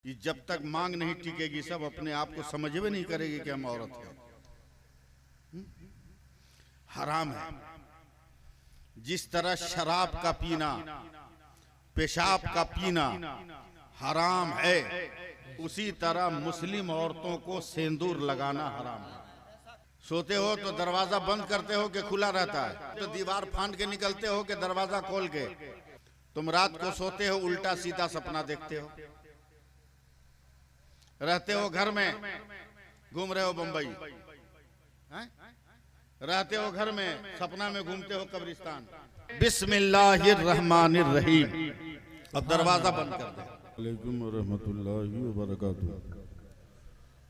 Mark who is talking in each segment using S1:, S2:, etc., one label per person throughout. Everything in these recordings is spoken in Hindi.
S1: कि जब तक मांग नहीं टिकेगी सब अपने आप को समझ भी नहीं करेगी कि हम औरत है। हराम है। जिस तरह शराब का पीना, पेशाब का पीना हराम है, उसी तरह मुस्लिम औरतों को सिंदूर लगाना हराम है। सोते हो तो दरवाजा बंद करते हो कि खुला रहता है, तो दीवार फांद के निकलते हो कि दरवाजा खोल के। तुम रात को सोते हो उल्टा सीधा सपना देखते हो, रहते हो घर में, घूम रहे हो बंबई, रहते हो घर में, सपना में घूमते हो कब्रिस्तान। बिस्मिल्लाहिर्रहमानिर्रहीम। अब दरवाजा बंद कर दे।
S2: अलैकुम रहमतुल्लाहि व बरकातुहू।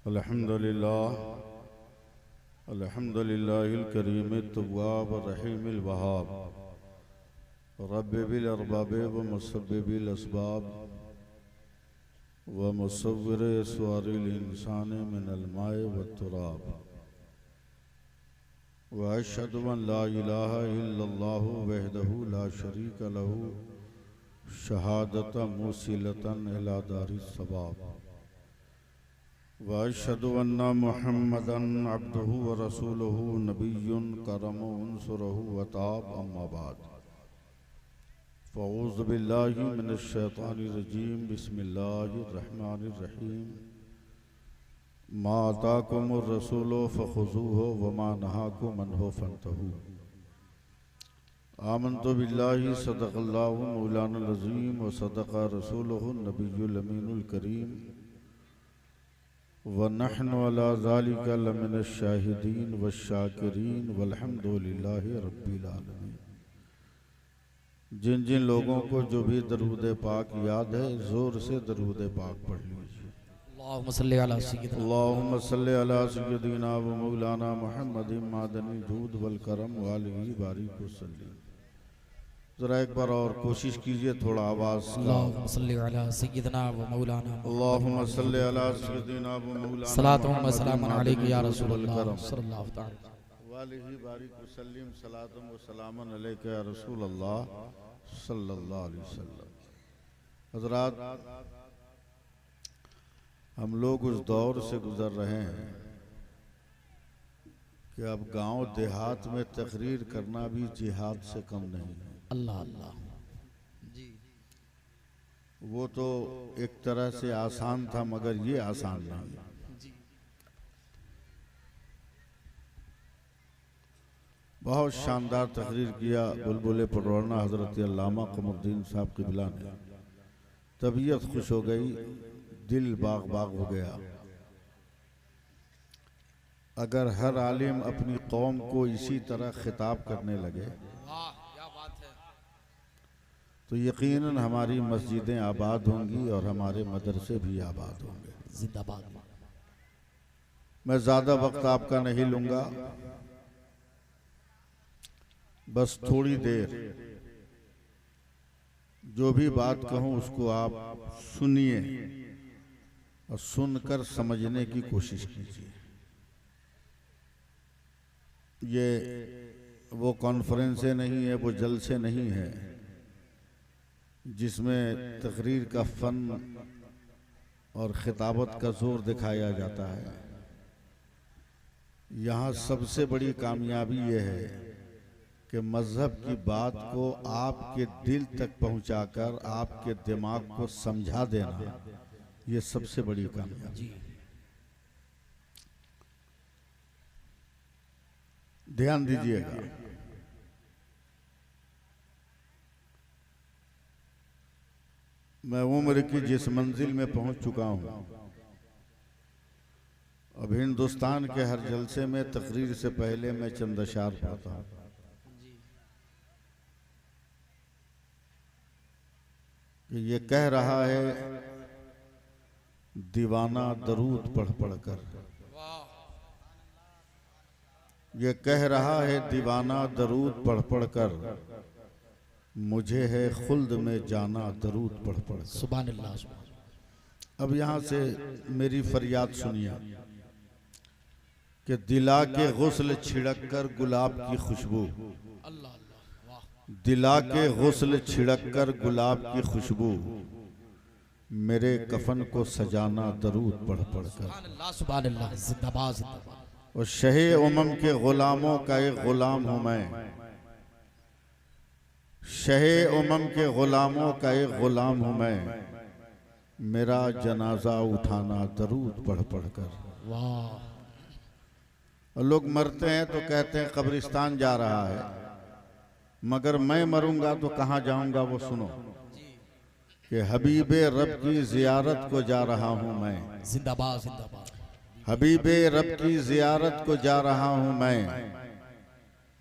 S2: अल्हम्दुलिल्लाह अल्हम्दुलिल्लाहिल करीमित तव्वाब रहीमिल वहाब रब्बिल अरबाब व मुसब्बिबिल अस्बाब व मुसव्विर अस्वारिल इंसान मिनल माए व तुराब व अशहदु अन ला इलाहा इल्लल्लाहु वहदहु ला शरीक लहू शहादत मुसिलतन इला दारिस सवाब व अशहदु अन्ना मुहम्मदन अब्दुहु व रसूलुहु नबियुन करम उनसुरहु व ताब। अम्मा बाद फ़ऊज़ु बिल्लाहि मिनश शैतानिर रजीम। बिस्मिल्लाहिर रहमानिर रहीम। मा आताकुमुर रसूलु फ़ख़ुज़ूहु व मा नहाकुम अन्हु फ़ंतहू। आमन्तु बिल्लाहि सदक़ल्लाहु मौलाना अज़ीम व सदक़ा रसूलुहु नबियुल अमीनुल करीम व नहनु अला ज़ालिका लमिनश शाहिदीन व शाकिरीन वल्हम्दुलिल्लाहि रब्बिल आलमीन। जिन जिन लोगों को जो भी दरूद पाक याद है, जोर से दरूद पाक पढ़ लीजिए।
S3: अल्लाहुम्मा सल्ली अला सय्यिदिना
S2: अल्लाहुम्मा सल्ली अला सय्यिदिना व मौलाना मुहम्मदिन मादनी जूद वल करम व आलिहि बारिक वसल्लम। जरा एक बार और कोशिश कीजिए, थोड़ा आवाज।
S3: अल्लाहुम्मा सल्ली अला सय्यिदिना व मौलाना
S2: अल्लाहुम्मा सल्ली अला सय्यिदिना व मौलाना
S3: सलातुन व सलामुन अलैका या रसूलल्लाह सल्लल्लाहु तआला
S2: वालिहि बारिक वसल्लम। सलातुन व सलामुन अलैका या रसूलल्लाह सल्लल्लाहु अलैहि वसल्लम। हज़रात, हम लोग उस दौर से गुजर रहे हैं कि अब गांव देहात में तकरीर करना भी जिहाद से कम नहीं है।
S3: अल्लाह अल्लाह जी।
S2: वो तो एक तरह से आसान था, मगर ये आसान नहीं।
S3: जी
S2: बहुत शानदार तकरीर किया बुलबुल परवाना हजरत अल्लामा कमरुद्दीन साहब क़िबला ने। तबीयत खुश हो गई, दिल बाग बाग हो गया। अगर हर आलिम अपनी कौम को इसी तरह खिताब करने लगे तो यकीनन हमारी मस्जिदें आबाद होंगी और हमारे मदरसे भी आबाद होंगे।
S3: जिंदाबाद।
S2: मैं ज़्यादा वक्त आपका नहीं लूँगा, बस थोड़ी देर जो भी बात कहूँ उसको आप सुनिए और सुनकर समझने की कोशिश कीजिए। ये वो कॉन्फ्रेंसें नहीं है, वो जलसे नहीं है जिसमें तकरीर का फ़न और खिताबत का जोर दिखाया जाता है। यहाँ सबसे बड़ी कामयाबी ये है कि मज़हब की बात को आपके दिल तक पहुँचाकर आपके दिमाग को समझा देना, ये सबसे बड़ी कामयाबी। ध्यान दीजिएगा। मैं उम्र की जिस मंजिल में पहुंच चुका हूं, अब हिंदुस्तान के हर जलसे में तकरीर से पहले मैं चंद अशार पढ़ता हूं। ये कह रहा है दीवाना दरूद पढ़ पढ़ कर, ये कह रहा है दीवाना दरूद पढ़ पढ़ कर, मुझे है खुल्द में जाना दरूद पढ़ पढ़।
S3: सुभान अल्लाह।
S2: अब यहाँ से मेरी फरियाद सुनिए कि दिला के गुस्ल छिड़क कर गुलाब की खुशबू, दिला के गुस्ल छिड़क कर गुलाब की खुशबू, मेरे कफन को सजाना दरूद पढ़ पढ़ कर।
S3: सुभान अल्लाह, जिंदाबाद जिंदाबाद।
S2: और शहे उमम के गुलामों का एक गुलाम हूँ मैं, शहे उमम के गुलामों का एक गुलाम हूँ मैं, मेरा जनाजा उठाना दरूद पढ़ पढ़ कर।
S3: वाह।
S2: और लोग मरते हैं तो कहते हैं कब्रिस्तान जा रहा है, मगर मैं मरूंगा तो कहाँ जाऊंगा वो सुनो, कि हबीबे रब की जियारत को जा रहा हूँ मैं,
S3: जिंदाबाद जिंदाबाद।
S2: हबीबे रब की जियारत को जा रहा हूँ मैं,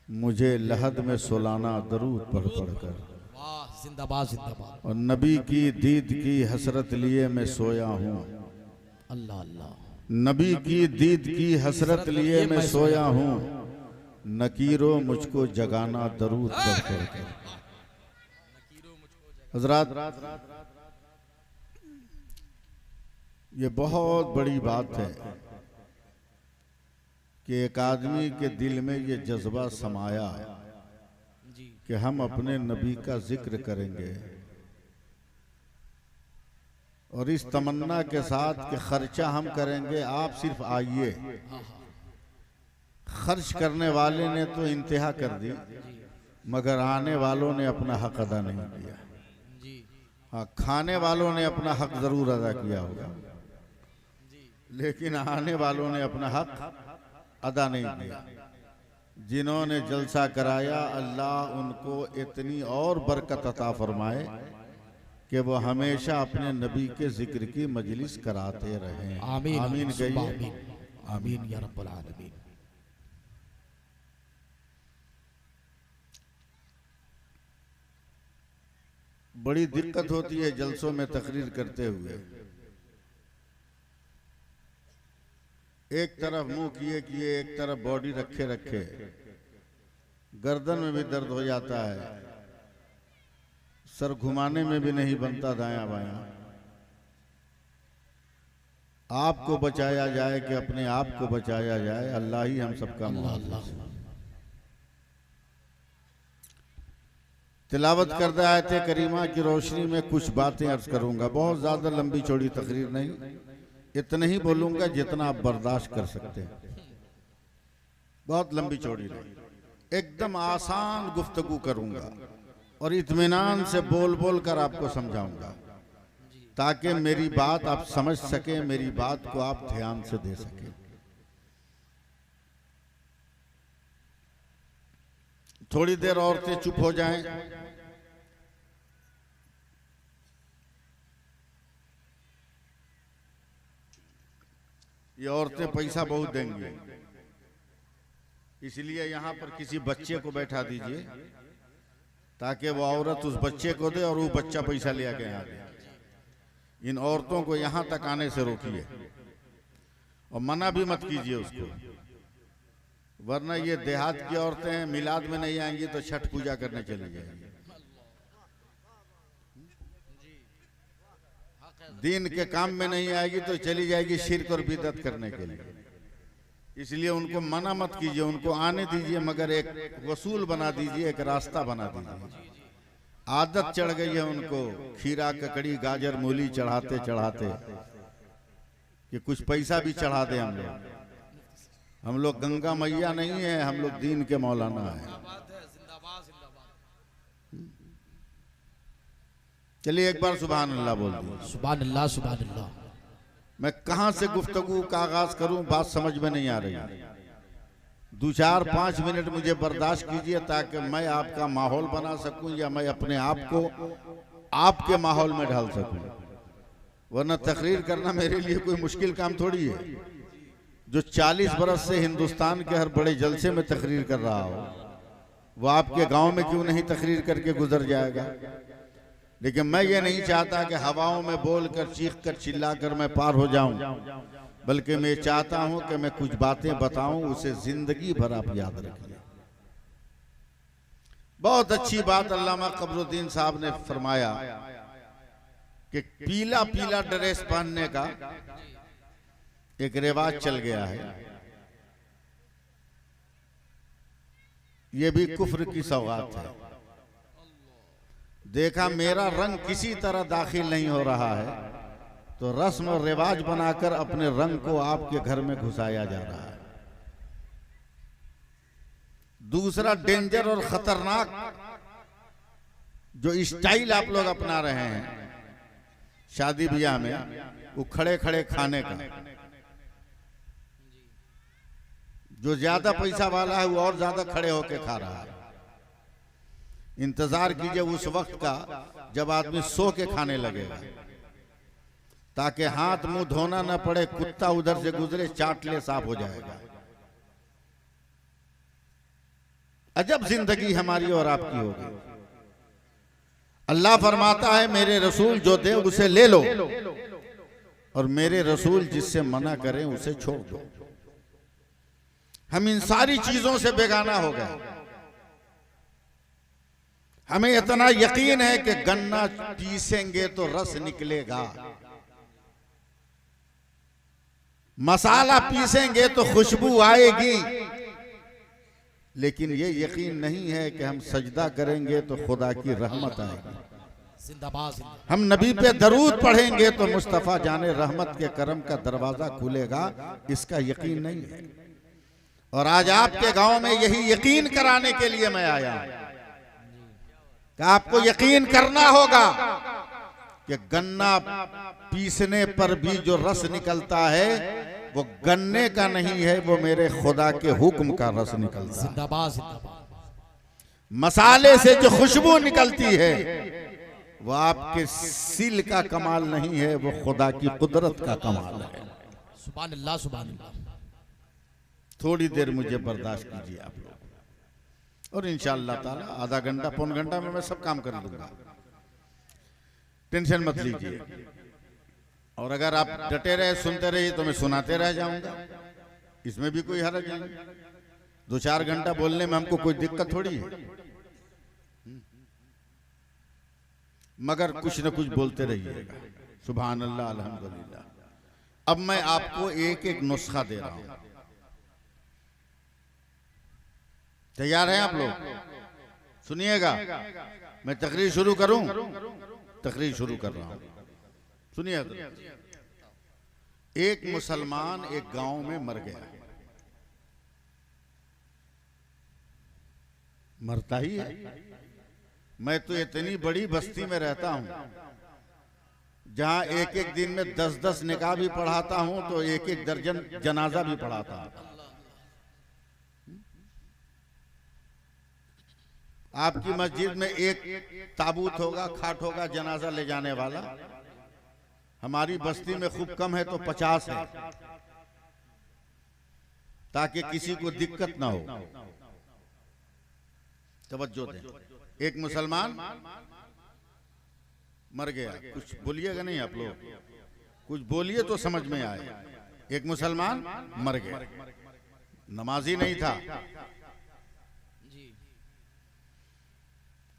S2: मुझे लहद में सुलाना दरूद पढ़ पढ़ कर।
S3: वाह, जिंदाबाद जिंदाबाद।
S2: और नबी की दीद की हसरत लिए मैं सोया हूँ,
S3: अल्लाह अल्लाह। नबी
S2: की दीद की हसरत लिए मैं सोया हूँ, नकीरो मुझको जगाना दरूद पढ़ पढ़ कर। हजरात, ये बहुत बड़ी बात है कि एक आदमी के दिल में ये जज्बा समाया कि हम अपने नबी का जिक्र करेंगे, और इस तमन्ना के साथ कि खर्चा हम करेंगे, आप सिर्फ आइए। खर्च करने वाले ने तो इंतहा कर दी, मगर आने वालों ने अपना हक अदा नहीं किया। हाँ, खाने वालों ने अपना हक जरूर अदा किया होगा, लेकिन आने वालों ने अपना हक अदा नहीं किया। जिन्होंने जलसा कराया, अल्लाह उनको इतनी और बरकत अता फरमाए कि वो हमेशा अपने नबी के जिक्र की मजलिस कराते रहें।
S3: आमीन
S2: आमीन कहिए।
S3: आमीन आमीन या रब्बल आलमीन।
S2: बड़ी दिक्कत होती है जलसों में तकरीर करते हुए, एक तरफ मुंह किए किए एक तरफ बॉडी रखे रखे, गर्दन में भी दर्द हो जाता है, सर घुमाने में भी नहीं बनता दायां बायां। आपको बचाया जाए कि अपने आप को बचाया जाए, अल्लाह ही हम सबका मौला। तिलावत करदा आयत करीमा की रोशनी में कुछ बातें अर्ज करूंगा, बहुत ज्यादा लंबी चौड़ी तकरीर नहीं, इतना ही बोलूंगा जितना आप बर्दाश्त कर सकते हैं। बहुत लंबी चौड़ी नहीं, एकदम आसान गुफ्तगू करूंगा और इत्मीनान से बोल बोल कर आपको समझाऊंगा, ताकि मेरी बात आप समझ सके, मेरी बात को आप ध्यान से दे सके। थोड़ी देर औरतें चुप हो जाएं। ये औरतें पैसा बहुत देंगी, इसलिए यहां पर किसी बच्चे को बैठा दीजिए ताकि वो औरत उस बच्चे को दे और वो बच्चा पैसा ले आके यहाँ दे। इन औरतों को यहां तक आने से रोकिए और मना भी मत कीजिए उसको, वरना ये देहात की औरतें हैं, मिलाद में नहीं आएंगी तो छठ पूजा करने चली जाएंगी, दीन के काम में नहीं आएगी तो चली जाएगी शिर्क और बिदअत करने के लिए। इसलिए उनको मना मत कीजिए, उनको आने दीजिए, मगर एक वसूल बना दीजिए, एक रास्ता बना दीजिए। आदत चढ़ गई है उनको खीरा ककड़ी गाजर मूली चढ़ाते चढ़ाते कि कुछ पैसा भी चढ़ा दे हम लोग। हम लोग गंगा मैया नहीं है, हम लोग दीन के मौलाना है। चलिए एक बार सुभान अल्लाह बोल दीजिए।
S3: सुभान अल्लाह सुभान अल्लाह।
S2: मैं कहां से गुफ्तगू का आगाज करूं, बात समझ में नहीं आ रही। 2-4-5 मिनट मुझे बर्दाश्त कीजिए ताकि मैं आपका माहौल बना सकूं या मैं अपने आप को आपके माहौल में ढाल सकूं, वरना तकरीर करना मेरे लिए कोई मुश्किल काम थोड़ी है। जो 40 बरस से हिंदुस्तान के हर बड़े जलसे में तकरीर कर रहा हो, वो आपके गांव में क्यों नहीं तकरीर करके गुजर जाएगा। लेकिन मैं ये नहीं चाहता कि हवाओं में बोलकर चीखकर चिल्लाकर मैं पार हो जाऊं, बल्कि मैं चाहता हूं कि मैं कुछ बातें बताऊं, उसे जिंदगी भर आप याद रखिए। बहुत अच्छी बात अल्लामा कमरुद्दीन साहब ने फरमाया कि पीला पीला ड्रेस पहनने का एक रिवाज चल गया है, ये भी कुफ्र की सौगात है। देखा मेरा रंग किसी तरह दाखिल नहीं हो रहा है, तो रस्म और रिवाज बनाकर अपने रंग को आपके घर में घुसाया जा रहा है। दूसरा डेंजर और खतरनाक जो स्टाइल आप लोग अपना रहे हैं शादी ब्याह में, वो खड़े खड़े खाने का। जो ज्यादा पैसा वाला है वो और ज्यादा खड़े होके खा रहा है। इंतजार कीजिए उस वक्त का जब आदमी सो के खाने लगेगा, ताकि हाथ मुंह धोना ना पड़े, कुत्ता उधर से गुजरे चाट ले, साफ हो जाएगा। अजब जिंदगी हमारी और आपकी होगी। अल्लाह फरमाता है मेरे रसूल जो दे उसे ले लो, और मेरे रसूल जिससे मना करें उसे छोड़ दो। हम इन सारी चीजों से बेगाना हो गए। हमें इतना यकीन है कि गन्ना पीसेंगे तो रस निकलेगा, मसाला पीसेंगे तो खुशबू आएगी, लेकिन ये यकीन नहीं है कि हम सजदा करेंगे तो खुदा की रहमत आएगी।
S3: जिंदाबाद।
S2: हम नबी पे दरूद पढ़ेंगे तो मुस्तफा जाने रहमत के करम का दरवाजा खुलेगा, इसका यकीन नहीं है। और आज आपके गांव में यही यकीन कराने के लिए मैं आया हूं कि आपको यकीन करना होगा कि गन्ना पीसने पर भी जो रस निकलता है वो गन्ने का नहीं है, वो मेरे खुदा के हुक्म का रस निकलता है।
S3: जिंदाबाद जिंदाबाद।
S2: मसाले से जो खुशबू निकलती है वो आपके सिल का कमाल नहीं है, वो खुदा की कुदरत का कमाल है।
S3: सुभान अल्लाह सुभान अल्लाह।
S2: थोड़ी देर मुझे बर्दाश्त कीजिए आप लोग, और इंशाअल्लाह ताला आधा घंटा पौन घंटा में मैं सब काम कर लूंगा, टेंशन मत लीजिए। और अगर आप डटे रहे सुनते रहिए तो मैं सुनाते रह जाऊंगा, इसमें भी कोई हर्ज नहीं। 2-4 घंटा बोलने में हमको कोई दिक्कत थोड़ी है, मगर कुछ न कुछ बोलते रहिएगा। सुभान अल्लाह अल्हम्दुलिल्लाह। अब मैं आपको एक एक नुस्खा दे रहा हूं, तैयार हैं आप लोग? सुनिएगा, मैं तकरीर शुरू करूं? तकरीर शुरू कर रहा हूं, सुनिए। एक मुसलमान एक गांव में मर गया, मरता ही है। मैं तो इतनी बड़ी बस्ती में रहता हूं जहां एक एक दिन में 10-10 निकाह भी पढ़ाता हूं, तो एक एक दर्जन जनाजा भी पढ़ाता हूं। आपकी मस्जिद में एक ताबूत होगा, खाट होगा जनाजा ले जाने वाला। हमारी बस्ती में खूब कम है तो 50 है, ताकि किसी को दिक्कत ना हो। तवज्जो दें। एक मुसलमान मर गया, कुछ बोलिएगा नहीं आप लोग, कुछ बोलिए तो समझ में आए। एक मुसलमान मर गया, नमाजी नहीं था,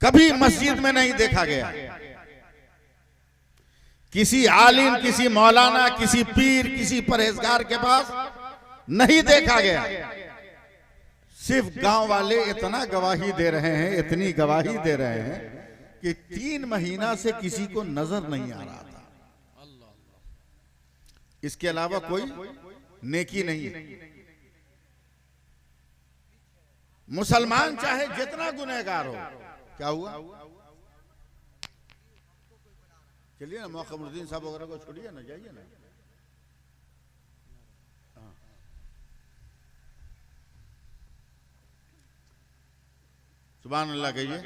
S2: कभी मस्जिद में नहीं देखा गया, किसी आलिम, किसी मौलाना, किसी पीर, किसी परहेजगार के पास नहीं देखा गया। सिर्फ गांव वाले इतना गवाही दे रहे हैं, इतनी गवाही दे रहे हैं कि 3 महीना से किसी को नजर नहीं आ रहा था। इसके अलावा कोई नेकी नहीं है। मुसलमान चाहे जितना गुनहगार हो, क्या हुआ? चलिए ना, मौकमुद्दीन साहब वगैरह को छोड़िए ना, जाइए ना। सुभान अल्लाह कहिए।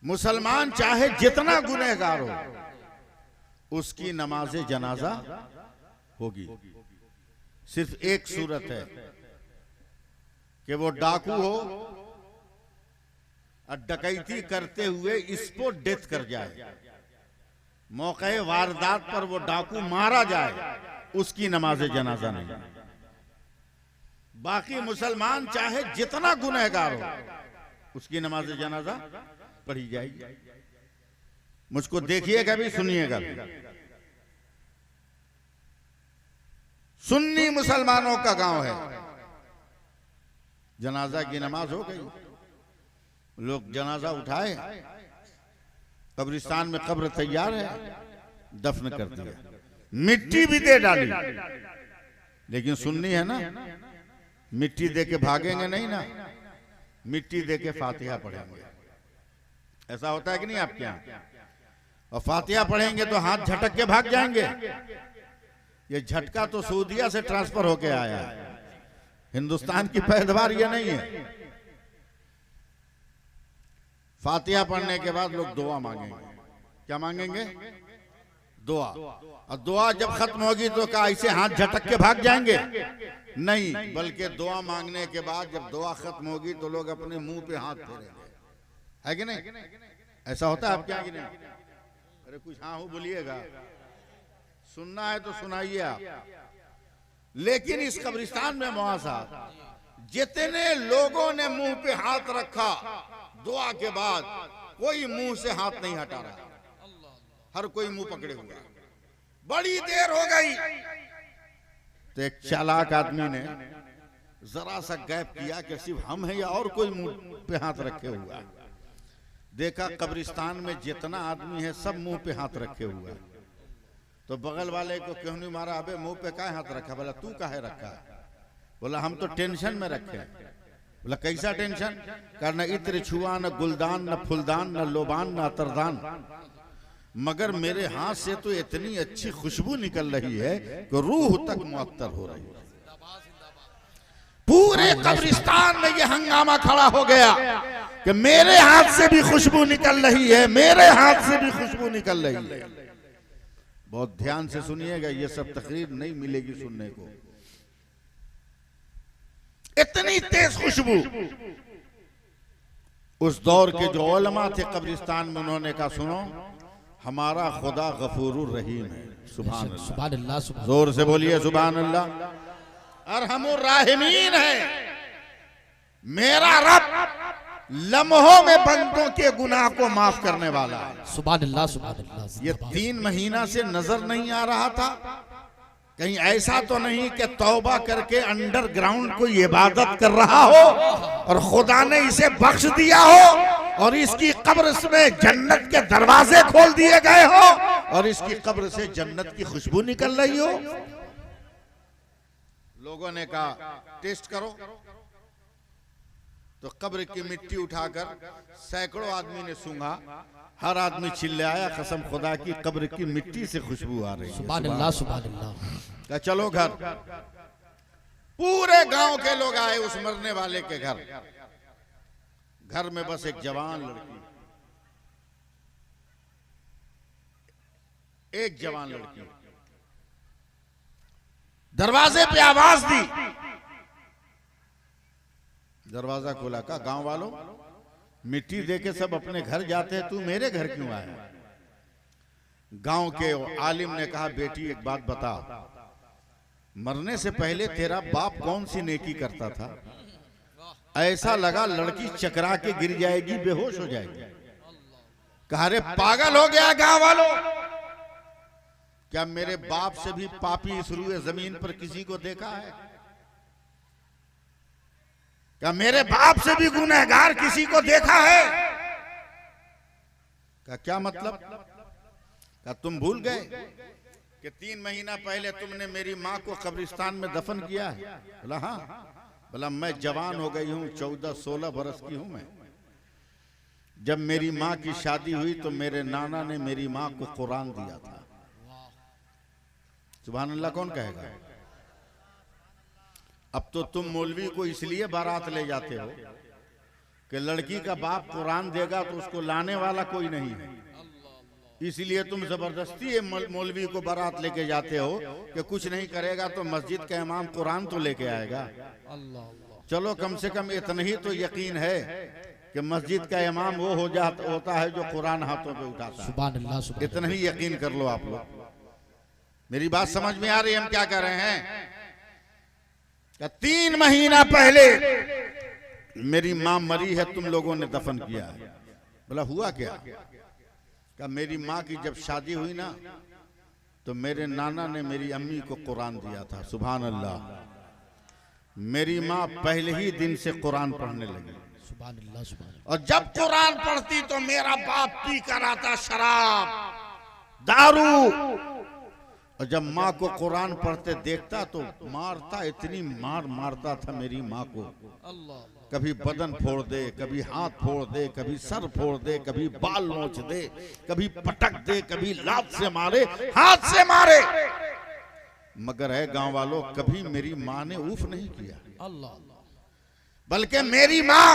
S2: मुसलमान चाहे जितना गुनहगार हो, उसकी नमाज़े जनाजा होगी। सिर्फ एक सूरत है कि वो डाकू हो और डकैती करते हुए इसको डेथ कर जाए, मौके वारदात पर वो डाकू मारा जाए, उसकी नमाज़े जनाजा नहीं। बाकी मुसलमान चाहे जितना गुनहगार हो, उसकी नमाज़े जनाजा पढ़ी जाएगी। मुझको देखिएगा भी, सुनिएगा भी। सुन्नी मुसलमानों का गांव है, जनाजा की नमाज हो गई, लोग जनाजा उठाए,
S1: कब्रिस्तान में कब्र तैयार है, दफन कर दिया, मिट्टी भी दे डाली, लेकिन सुन्नी है ना, मिट्टी दे के भागेंगे नहीं ना, मिट्टी दे के फातिहा पढ़ेंगे। ऐसा होता है कि नहीं आपके यहाँ? और फातिहा पढ़ेंगे तो हाथ झटक के भाग जाएंगे। ये झटका तो सऊदीया से ट्रांसफर होके आया है, हिंदुस्तान की पैदावार ये नहीं है। फातिहा पढ़ने के बाद लोग दुआ मांगेंगे। क्या मांगेंगे? दुआ। और दुआ जब खत्म होगी तो क्या ऐसे हाथ झटक के भाग जाएंगे? नहीं, बल्कि दुआ मांगने के बाद जब दुआ खत्म होगी तो लोग अपने मुंह पे हाथ फेरेंगे, है कि नहीं? ऐसा होता है आपके यहाँ कि नहीं? अरे कुछ हाँ हो बोलिएगा, सुनना है तो सुनाइए आप। लेकिन इस कब्रिस्तान में मुआसा जितने लोगों ने मुंह पे हाथ रखा दुआ के बाद, कोई मुंह से हाथ नहीं हटा रहा, हर कोई मुंह पकड़े हुआ। बड़ी देर हो गई तो एक चालाक आदमी ने जरा सा गैप किया कि सिर्फ हम हैं या और कोई मुंह पे हाथ रखे हुआ। देखा कब्रिस्तान में जितना आदमी है सब मुंह पे हाथ रखे हुआ। तो बगल वाले को क्यों नहीं मारा, अबे मुंह पे काहे हाथ रखा? बोला तू काहे रखा? बोला हम तो टेंशन में रखे। बोला कैसा टेंशन? न इत्र छुआ, न गुलदान, न फुलदान, न लोबान, न अतरदान, मगर मेरे हाथ से तो इतनी अच्छी खुशबू निकल रही है कि रूह तक मुअत्तर हो रही है। पूरे कब्रिस्तान में ये हंगामा खड़ा हो गया कि मेरे हाथ से भी खुशबू निकल रही है, मेरे हाथ से भी खुशबू निकल रही है। बहुत ध्यान से सुनिएगा, ये सब तकरीर नहीं मिलेगी सुनने को। इतनी तेज खुशबू। उस दौर के जो उलमा थे कब्रिस्तान में, उन्होंने कहा सुनो हमारा खुदा गफूरुर रहीम है। सुभान अल्लाह,
S3: सुभान अल्लाह, सुभान
S1: जोर से बोलिए सुभान अल्लाह। अरहमुर राहिमीन है, मेरा रब लम्हों में बंदों के गुनाह को माफ करने वाला है।
S3: सुभान अल्लाह, सुभान अल्लाह।
S1: ये 3 महीना से नजर नहीं आ रहा था? कहीं ऐसा तो नहीं कि तौबा करके अंडरग्राउंड कोई इबादत कर रहा हो और खुदा ने इसे बख्श दिया हो और इसकी कब्र में जन्नत के दरवाजे खोल दिए गए हो और इसकी कब्र से जन्नत की खुशबू निकल रही हो? लोगों ने कहा टेस्ट करो। तो कब्र की मिट्टी उठाकर सैकड़ों आदमी ने सूंघा, हर आदमी चिल्लाया कसम खुदा की कब्र की मिट्टी से खुशबू आ रही है।
S3: सुभान अल्लाह, सुभान अल्लाह।
S1: का चलो घर। पूरे गांव के लोग आए उस मरने वाले के घर। घर में बस एक जवान लड़की, एक जवान लड़की। दरवाजे पे आवाज दी, दरवाजा खोला। का गांव वालों, मिट्टी देके सब अपने घर जाते हैं, तू मेरे घर क्यों आया? गांव के आलिम ने कहा बेटी एक बात बता, मरने से पहले तेरा बाप कौन सी नेकी करता था? ऐसा लगा लड़की चकरा के गिर जाएगी, बेहोश हो जाएगी। कहा रे पागल हो गया गांव वालों, क्या मेरे बाप से भी पापी इस रूए जमीन पर किसी को देखा है? क्या मेरे बाप से भी गुनहगार किसी को देखा है? क्या मतलब? क्या तुम भूल गए कि 3 महीना पहले तुमने मेरी माँ को कब्रिस्तान में दफन किया है? बोला हाँ। बोला मैं जवान हो गई हूँ, 14-16 बरस की हूं मैं। जब मेरी माँ की शादी हुई तो मेरे नाना ने मेरी माँ को कुरान दिया था। सुभान अल्लाह कौन कहेगा? अब तो तुम मौलवी को इसलिए बारात ले जाते हो कि लड़की का बाप कुरान देगा तो उसको लाने वाला कोई नहीं है, इसलिए तुम जबरदस्ती मौलवी को बारात लेके जाते हो कि कुछ नहीं करेगा तो मस्जिद का इमाम कुरान तो लेके आएगा। चलो कम से कम इतना ही तो यकीन है कि मस्जिद का इमाम वो होता है जो कुरान हाथों पे उठाता है।
S3: सुभान अल्लाह, सुभान अल्लाह।
S1: इतना ही यकीन कर लो आप लोग। मेरी बात समझ में आ रही है हम क्या कर रहे हैं? 3 महीना पहले मेरी माँ मरी है, तुम लोगों ने दफन किया। बोला हुआ क्या? क्या मेरी माँ की जब शादी हुई ना तो मेरे नाना ने मेरी अम्मी को कुरान दिया था। सुभान अल्लाह। मेरी माँ पहले ही दिन से कुरान पढ़ने लगी।
S3: सुभान अल्लाह सुभान अल्लाह।
S1: और जब कुरान पढ़ती तो मेरा बाप पी कर आता शराब दारू, और जब माँ को कुरान पढ़ते देखता तो मारता, इतनी मार मारता था मेरी माँ को। कभी बदन फोड़ दे, कभी हाथ फोड़ दे, कभी सर फोड़ दे, कभी बाल नोच दे, कभी पटक दे, कभी लात से मारे, हाथ से मारे, मगर है गांव वालों कभी मेरी माँ ने उफ नहीं किया। बल्कि मेरी माँ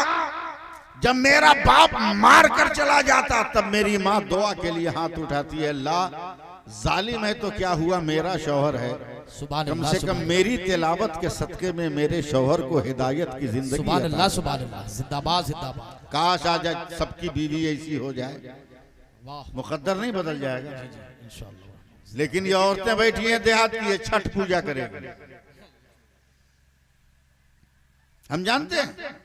S1: जब मेरा बाप मार कर चला जाता तब मेरी माँ दुआ के लिए हाथ उठाती है, अल्लाह जालिम है तो क्या हुआ, मेरा शौहर है, कम से कम मेरी तिलावत के सदके में मेरे शौहर को हिदायत की जिंदगी।
S3: सुभान अल्लाह सुभान अल्लाह, जिंदाबाद जिंदाबाद।
S1: काश आ जाए सबकी बीवी ऐसी हो जाए, मुकद्दर नहीं बदल जाएगा
S3: इंशाअल्लाह।
S1: लेकिन ये औरतें बैठी हैं देहात की, ये छठ पूजा करेगी। हम जानते हैं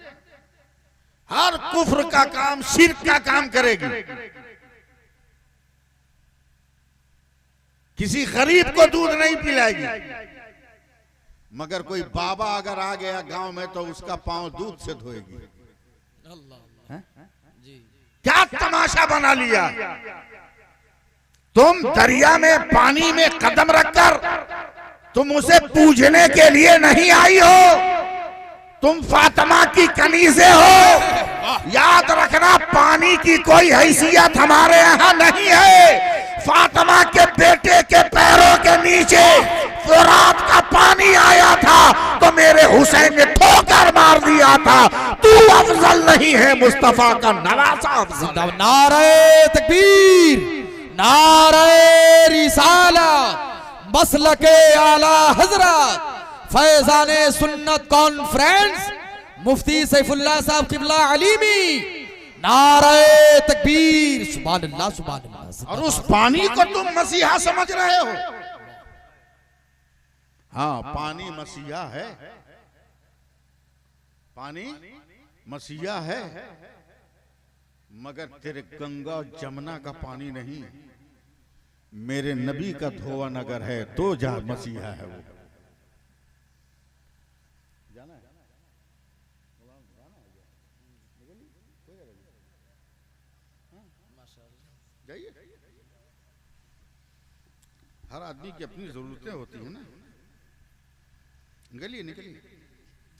S1: हर कुफ्र का काम, शिर्क का काम करेगी। किसी गरीब को दूध नहीं पिलाएगी, मगर कोई बाबा अगर आ गया गांव में तो उसका पांव दूध से धोएगी। क्या तमाशा बना लिया, तुम दरिया में पानी में कदम रखकर तुम उसे पूजने के लिए नहीं आई हो, तुम फातिमा की कनीज़े हो। याद रखना पानी की कोई हैसियत हमारे यहाँ नहीं है। फातिमा के बेटे के पैरों के नीचे फुरात का पानी आया था तो मेरे हुसैन ने ठोकर मार दिया था। तू अफजल नहीं है, मुस्तफा का नवासा अफजल।
S3: नारे तकबीर, नारे रिसालत, मसलके आला हजरत, फैजाने सुन्नत कॉन्फ्रेंस, मुफ्ती सैफुल्लाह साहब किबला अलीमी, नारे तकबीर, सुभान अल्लाह सुभान अल्लाह।
S1: और उस पानी को तुम मसीहा समझ रहे हो। हाँ, पानी मसीहा है, पानी मसीहा है, मगर तेरे गंगा जमुना का पानी नहीं, मेरे नबी का धोआ नगर है, तो जा मसीहा है वो। हर आदमी की अपनी जरूरतें होती है ना। निकलिए निकलिए,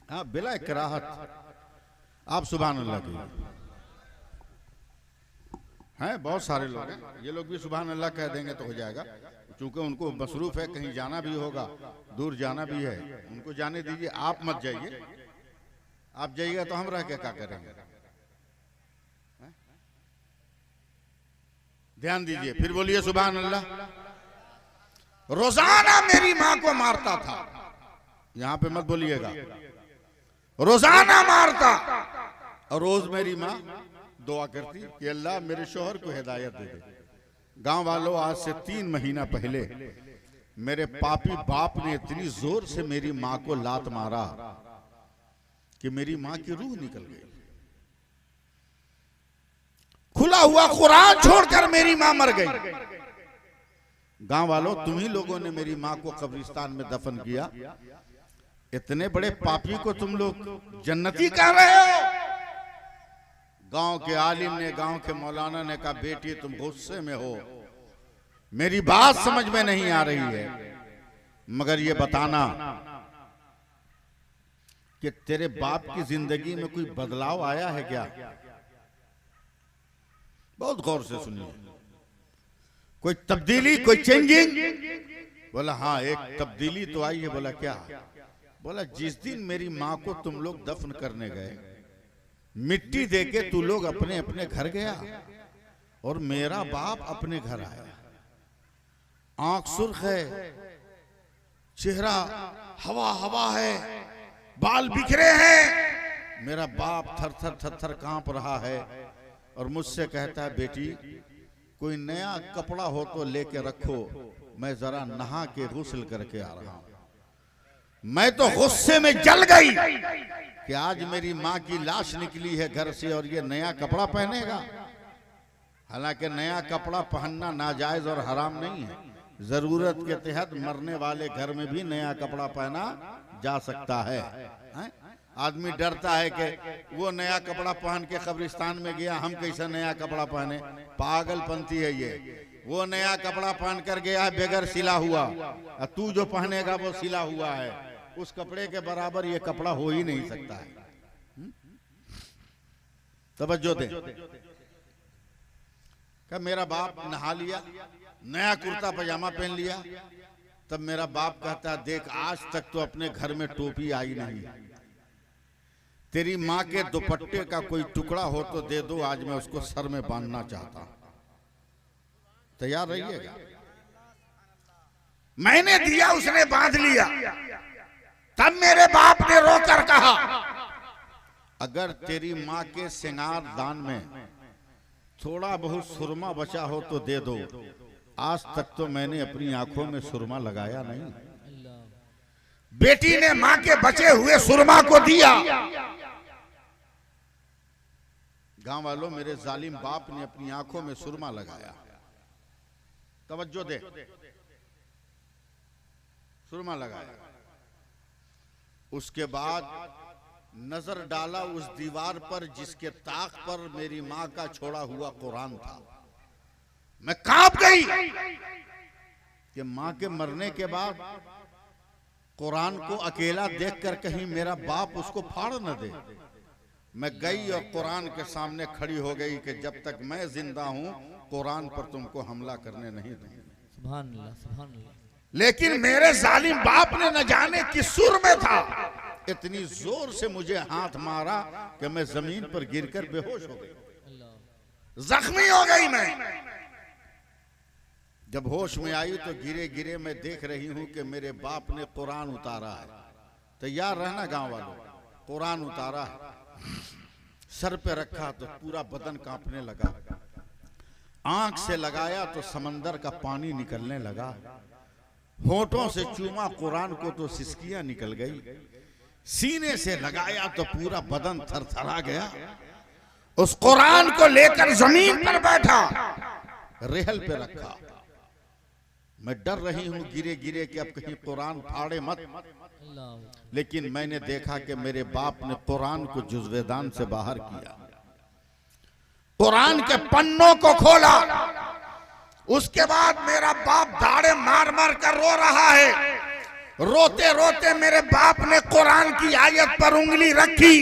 S1: हाँ, बिला कराहत आप सुभान अल्लाह की हैं। बहुत सारे लोग हैं, ये लोग भी सुभान अल्लाह कह देंगे तो हो जाएगा, क्योंकि उनको मसरूफ है, कहीं जाना भी होगा, दूर जाना भी है, उनको जाने दीजिए। आप मत जाइए, आप जाइएगा तो हम रह के क्या करेंगे। ध्यान दीजिए, फिर बोलिए सुभान अल्लाह। रोजाना मेरी माँ को मारता था, यहां पे मत बोलिएगा, रोजाना मारता। और रोज मेरी माँ दुआ करती कि अल्लाह मेरे शौहर को हिदायत दे दे। गांव वालों, आज से 3 महीना पहले मेरे पापी बाप ने इतनी जोर से मेरी माँ को लात मारा कि मेरी माँ की रूह निकल गई। खुला हुआ कुरान छोड़कर मेरी माँ मर गई। गांव वालों, तुम ही लोगों ने मेरी माँ को कब्रिस्तान में दफन किया। इतने बड़े पापी को तुम लोग जन्नती कह रहे हो। गांव के आलिम ने, गांव के मौलाना ने कहा, बेटी तुम गुस्से में हो, मेरी बात समझ में नहीं आ रही है, मगर ये बताना कि तेरे बाप की जिंदगी में कोई बदलाव आया है क्या। बहुत गौर से सुनिए, कोई तब्दीली, कोई चेंजिंग। बोला हाँ, एक तब्दीली तो आई है। बोला क्या। बोला जिस दिन मेरी माँ को तुम लोग दफन करने गए, मिट्टी देके तू लोग अपने अपने घर गया और मेरा बाप अपने घर आया। आंख सुर्ख है, चेहरा हवा हवा है, बाल बिखरे हैं। मेरा बाप थर थर थर थर कांप रहा है और मुझसे कहता है, बेटी कोई नया कपड़ा हो तो लेके रखो, मैं जरा नहा के गुस्ल करके आ रहा हूं। मैं तो गुस्से में जल गई कि आज मेरी माँ की लाश निकली है घर से और ये नया कपड़ा पहनेगा। हालांकि नया कपड़ा पहनना नाजायज और हराम नहीं है, जरूरत के तहत मरने वाले घर में भी नया कपड़ा पहना जा सकता है। आदमी डरता है कि वो नया कपड़ा पहन के कब्रिस्तान में गया, हम कैसा नया कपड़ा पहने। पागलपंती है ये। वो नया कपड़ा पहन कर गया है बगैर सिला हुआ, और तू जो पहनेगा वो सिला हुआ है। उस कपड़े के बराबर ये कपड़ा हो ही नहीं सकता है। तवज्जो दे। क्या मेरा बाप नहा लिया, नया कुर्ता पजामा पहन लिया, तब मेरा बाप कहता देख आज तक तो अपने घर में टोपी आई नहीं, तेरी माँ के दुपट्टे का कोई टुकड़ा हो तो दे दो, आज मैं उसको सर में बांधना चाहता हूं। तैयार रहिएगा। मैंने दिया, उसने बांध लिया। तब मेरे बाप ने रोकर कहा अगर तेरी माँ के श्रृंगार दान में थोड़ा बहुत सुरमा बचा हो तो दे दो। आज तक तो मैंने अपनी आंखों में सुरमा लगाया नहीं। बेटी ने माँ के बचे हुए सुरमा को दिया। गांव वालों, मेरे जालिम बाप ने अपनी आंखों में सुरमा लगाया। तवज्जो दे। सुरमा लगाया। उसके बाद नजर डाला उस दीवार पर जिसके ताक पर मेरी माँ का छोड़ा हुआ कुरान था। मैं कांप गई कि माँ के मरने के बाद कुरान को अकेला देखकर कहीं मेरा बाप उसको फाड़ न दे। मैं गई और कुरान के सामने खड़ी हो गई कि जब तक मैं जिंदा हूं कुरान पर तुमको हमला करने नहीं दूंगी।
S3: सुभान अल्लाह, सुभान अल्लाह।
S1: लेकिन मेरे जालिम बाप ने न जाने किस सुर में था, इतनी जोर से मुझे हाथ मारा कि मैं जमीन पर गिरकर बेहोश हो गई, जख्मी हो गई। मैं जब होश में आई तो गिरे गिरे मैं देख रही हूं कि मेरे बाप ने कुरान उतारा है। तैयार रहना गांव वालों, कुरान उतारा है, सर पे रखा तो पूरा बदन कांपने लगा। आंख से लगाया तो समंदर का पानी निकलने लगा। होठों से चूमा कुरान को तो सिसकियां निकल गई। सीने से लगाया तो पूरा बदन थरथरा गया। उस कुरान को लेकर जमीन पर बैठा, रेहल पे रखा। मैं डर रही हूं गिरे गिरे कि अब कहीं कुरान फाड़े मत। लेकिन मैंने देखा कि मेरे बाप ने कुरान को जुज़्वेदान से बाहर किया, कुरान के पन्नों को खोला। उसके बाद मेरा बाप दाढ़े मार मार कर रो रहा है। रोते रोते मेरे बाप ने कुरान की आयत पर उंगली रखी,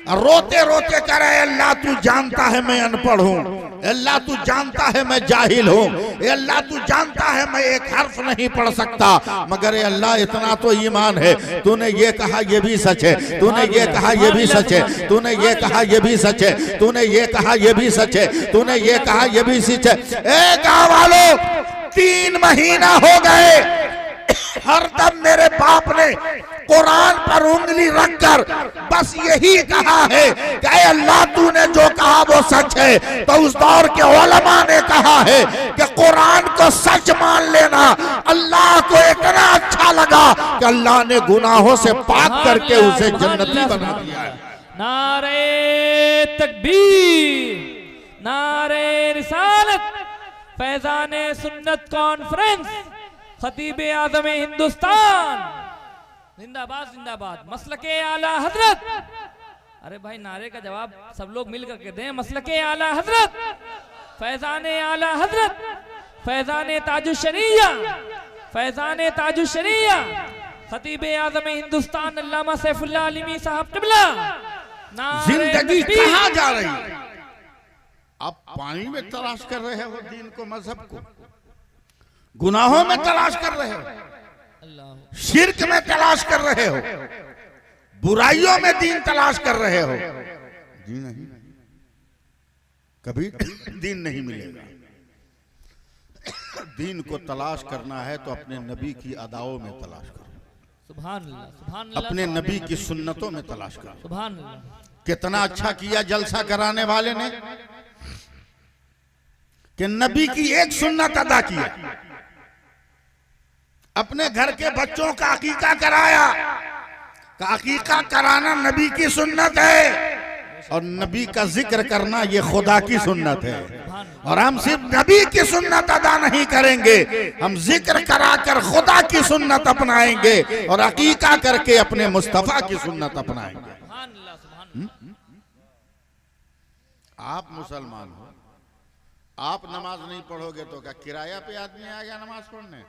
S1: रोते रोते कह रहे अल्लाह तू जानता है मैं अनपढ़ हूँ, अल्लाह तू जानता है मैं जाहिल हूँ, अल्लाह तू जानता है मैं एक हर्फ नहीं पढ़ सकता, मगर अल्लाह इतना तो ईमान है। तूने ये कहा ये भी सच है, तूने ये कहा ये भी सच है, तूने ये कहा ये भी सच है, तूने ये कहा ये भी सच है, तूने ये कहा ये भी सच है। ए गाँव वालों, 3 महीना हो गए, हर दम मेरे बाप ने कुरान पर उंगली रखकर बस यही कहा है कि अल्लाह तूने जो कहा वो सच है। तो उस दौर के उलमा ने कहा है कि कुरान को सच मान लेना अल्लाह को इतना अच्छा लगा कि अल्लाह ने गुनाहों से पाक करके उसे जन्नती बना दिया है।
S3: नारे तकबीर, नारे रिसालत, फैजाने सुन्नत कॉन्फ्रेंस, खतीब आज़म हिंदुस्तान जिंदाबाद जिंदाबाद, मसलके आला हजरत। अरे भाई नारे का जवाब सब लोग मिल करके दें। मसलके आला हजरत, फैजाने आला हजरत, फैजाने ताजुशरिया, फैजाने ताजुशरिया, खतीब आज़म हिंदुस्तान अल्लामा सैफुल्लाह अलीमी साहब क़िबला।
S1: जिंदगी कहाँ जा रही है? आप पानी में तलाश कर रहे हो दीन को, मजहब को, गुनाहों में तलाश कर रहे हो, शिर्क में तलाश कर रहे हो, बुराइयों में दीन तलाश कर रहे हो। जी नहीं, कभी दीन नहीं मिलेगा। दीन को तलाश करना है तो अपने नबी की अदाओं में तलाश करो,
S3: सुभान अल्लाह, सुभान अल्लाह,
S1: अपने नबी की सुन्नतों में तलाश करो।
S3: सुभान अल्लाह।
S1: कितना अच्छा किया जलसा कराने वाले ने कि नबी की एक सुन्नत अदा किया, अपने घर के बच्चों का अकीका कराया। अकीका कराना नबी की सुन्नत है और नबी का जिक्र करना ये खुदा की सुन्नत है। और हम सिर्फ नबी की सुन्नत अदा नहीं करेंगे, हम जिक्र कराकर खुदा की सुन्नत अपनाएंगे और अकीका करके अपने मुस्तफा की सुन्नत अपनाएंगे। आप मुसलमान हो, आप नमाज नहीं पढ़ोगे तो क्या किराया पे आदमी आ गया नमाज पढ़ने?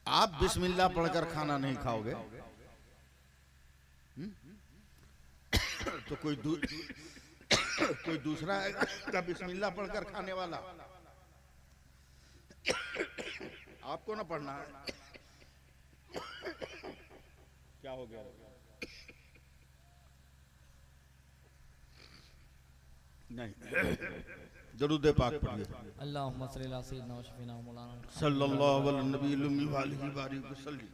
S1: आप बिस्मिल्लाह पढ़कर खाना नहीं खाओगे तो कोई दूसरा का बिस्मिल्लाह पढ़कर खाने वाला? आपको ना पढ़ना है। क्या हो गया? नहीं, दरूद पाक पढ़िए।
S3: अल्लाहुम्मा सल्ली अला सय्यिदिना व शफीना व मौलाना
S1: सल्लल्लाहु अलैहि नबील उम्मी व आलिहि बारिक वसल्लम।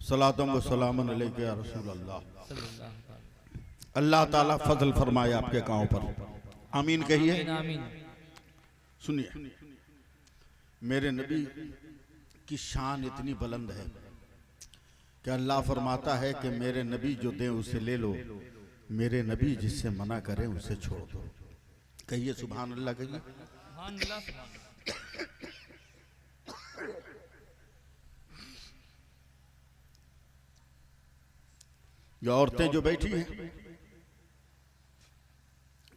S1: सलातम व सलामन अलैका या रसूल अल्लाह। अल्लाह ताला फजल फरमाए आपके गांव पर, आमीन कहिए।
S3: आमीन।
S1: सुनिए, मेरे नबी की शान इतनी बुलंद है कि अल्लाह फरमाता है कि मेरे नबी जो दें उसे ले लो, मेरे नबी जिससे मना करें उसे छोड़ दो। कहिए सुभान अल्लाह, कहिए। ये औरतें जो बैठी हैं,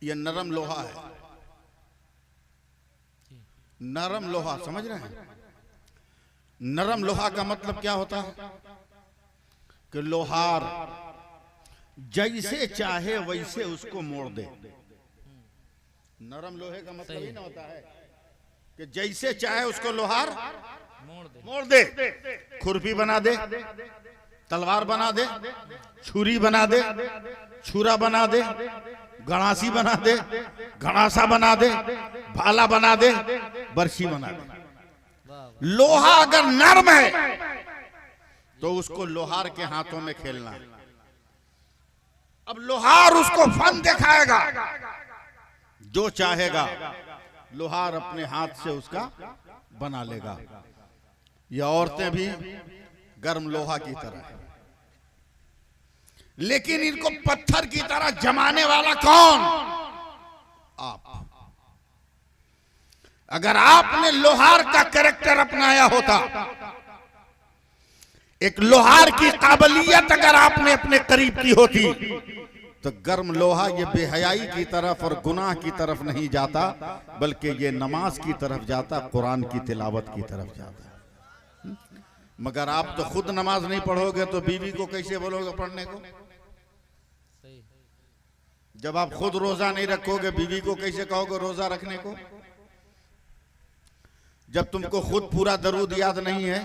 S1: ये नरम लोहा है। नरम लोहा, समझ रहे हैं? नरम लोहा का मतलब क्या होता है कि लोहार जैसे चाहे वैसे उसको मोड़ दे। नरम लोहे का मतलब ही ना होता है कि जैसे चाहे उसको लोहार मोड़ दे। खुरपी बना दे, तलवार बना दे, छुरी बना दे, छुरा बना दे, गणासी बना दे, गणासा बना दे, भाला बना दे, बरसी बना दे। लोहा अगर नरम है तो उसको लोहार के हाथों में खेलना है। अब लोहार उसको फन दिखाएगा, जो चाहेगा लोहार अपने हाथ से उसका बना लेगा। ये औरतें भी गर्म लोहा की तरह है, लेकिन इनको पत्थर की तरह जमाने वाला कौन? आप। अगर आपने लोहार का कैरेक्टर अपनाया होता, एक लोहार की काबिलियत अगर आपने अपने करीब की होती, तो गर्म लोहा ये बेहयाई की तरफ और गुनाह की तरफ नहीं जाता, बल्कि ये नमाज की तरफ जाता, कुरान की तिलावत की तरफ जाता। मगर आप तो खुद नमाज नहीं पढ़ोगे तो बीवी को कैसे बोलोगे पढ़ने को? जब आप खुद रोजा नहीं रखोगे, बीवी को कैसे कहोगे रोजा रखने को? जब तुमको खुद पूरा दरूद याद नहीं है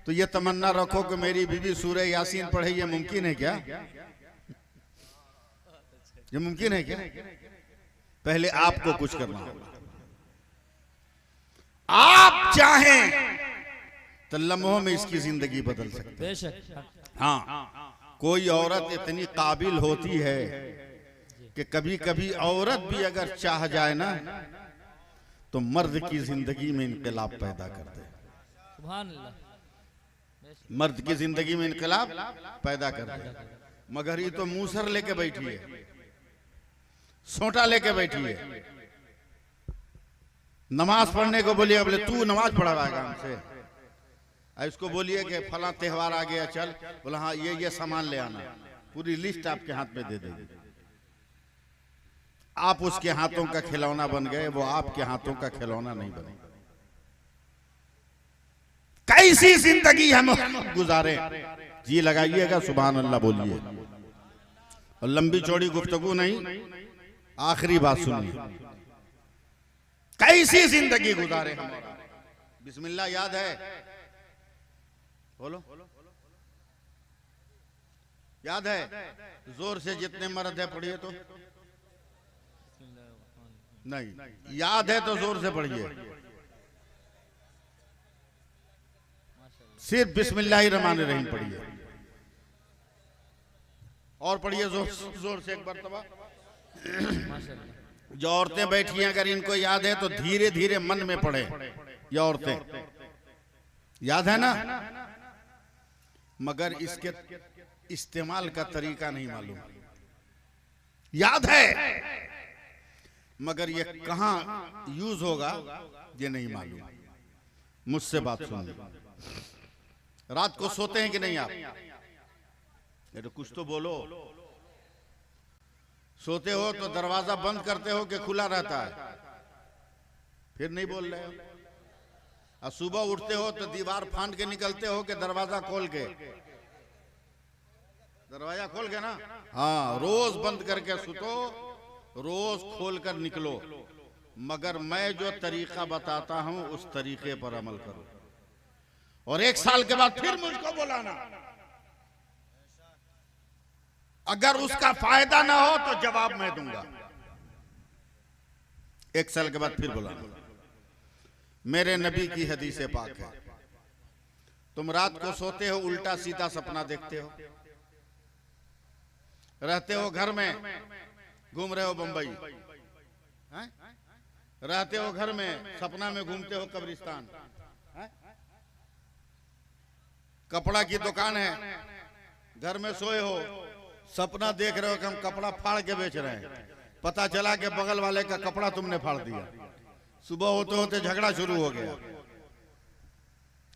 S1: तो ये तमन्ना रखो कि मेरी बीवी सूरह यासीन पढ़े। ये मुमकिन है क्या? ये मुमकिन है क्या? पहले आपको कुछ करना होगा। आप चाहें तो लम्हों में इसकी जिंदगी बदल सकते हैं। हाँ, कोई औरत इतनी काबिल होती है कि कभी कभी औरत भी अगर चाह जाए ना तो मर्द की जिंदगी में इनकलाब पैदा कर दे।
S3: सुभान अल्लाह।
S1: मर्द की जिंदगी में इनकलाब पैदा कर दे। मगर ये तो मूसर लेके बैठी है, सोटा लेके बैठी है। नमाज पढ़ने को बोलिए, बोले तू नमाज पढ़ाएगा हमसे। इसको बोलिए कि फला त्योहार आ गया, चल, बोला हाँ ये सामान ले आना। पूरी लिस्ट आपके हाथ में दे देगी। आप उसके हाथों का खिलौना बन गए, वो आपके हाथों का खिलौना नहीं बने। कैसी जिंदगी हम गुजारे, जी लगाइएगा, सुभान अल्लाह बोलिए। और लंबी चौड़ी गुफ्तगू नहीं, आखिरी बात सुनिए। कैसी जिंदगी गुजारे हमारा। बिस्मिल्लाह याद है? बोलो, याद है? जोर से जितने मर्द है पढ़िए तो। नहीं याद है तो जोर से पढ़िए। सिर्फ बिस्मिल्लाहिर्रहमानिर्रहीम पढ़िए और पढ़िए जोर से एक मरतबा। जो औरतें बैठी हैं अगर इनको याद है तो धीरे धीरे मन में पढ़े। ये औरतें याद है ना, मगर इसके इस्तेमाल का तरीका नहीं मालूम। याद है मगर ये कहां यूज होगा ये नहीं मालूम। मुझसे बात सुनिए। रात को सोते हैं कि नहीं आप? ये तो कुछ तो बोलो। सोते हो तो दरवाजा बंद करते हो कि खुला रहता है? फिर नहीं बोल रहे हो। और सुबह उठते हो तो दीवार फांद के निकलते हो कि दरवाजा खोल के? दरवाजा खोल के ना। हाँ, रोज बंद करके सुतो, रोज खोल कर निकलो, मगर मैं जो तरीका बताता हूं उस तरीके पर अमल करो। और 1 साल के बाद फिर मुझको बुलाना। अगर उसका फायदा ना हो तो जवाब मैं दूंगा। 1 साल के बाद फिर बुलाना। मेरे नबी की हदीस पाक है, तुम रात को सोते हो, उल्टा सीधा सपना देखते हो, रहते हो घर में, घूम रहे हो बंबई, रहते हो घर में, सपना में घूमते हो कब्रिस्तान, कपड़ा की दुकान है, घर में सोए हो, सपना देख रहे हो कि हम कपड़ा फाड़ के बेच रहे हैं, पता चला कि बगल वाले का कपड़ा तुमने फाड़ दिया। सुबह होते होते झगड़ा शुरू हो गया।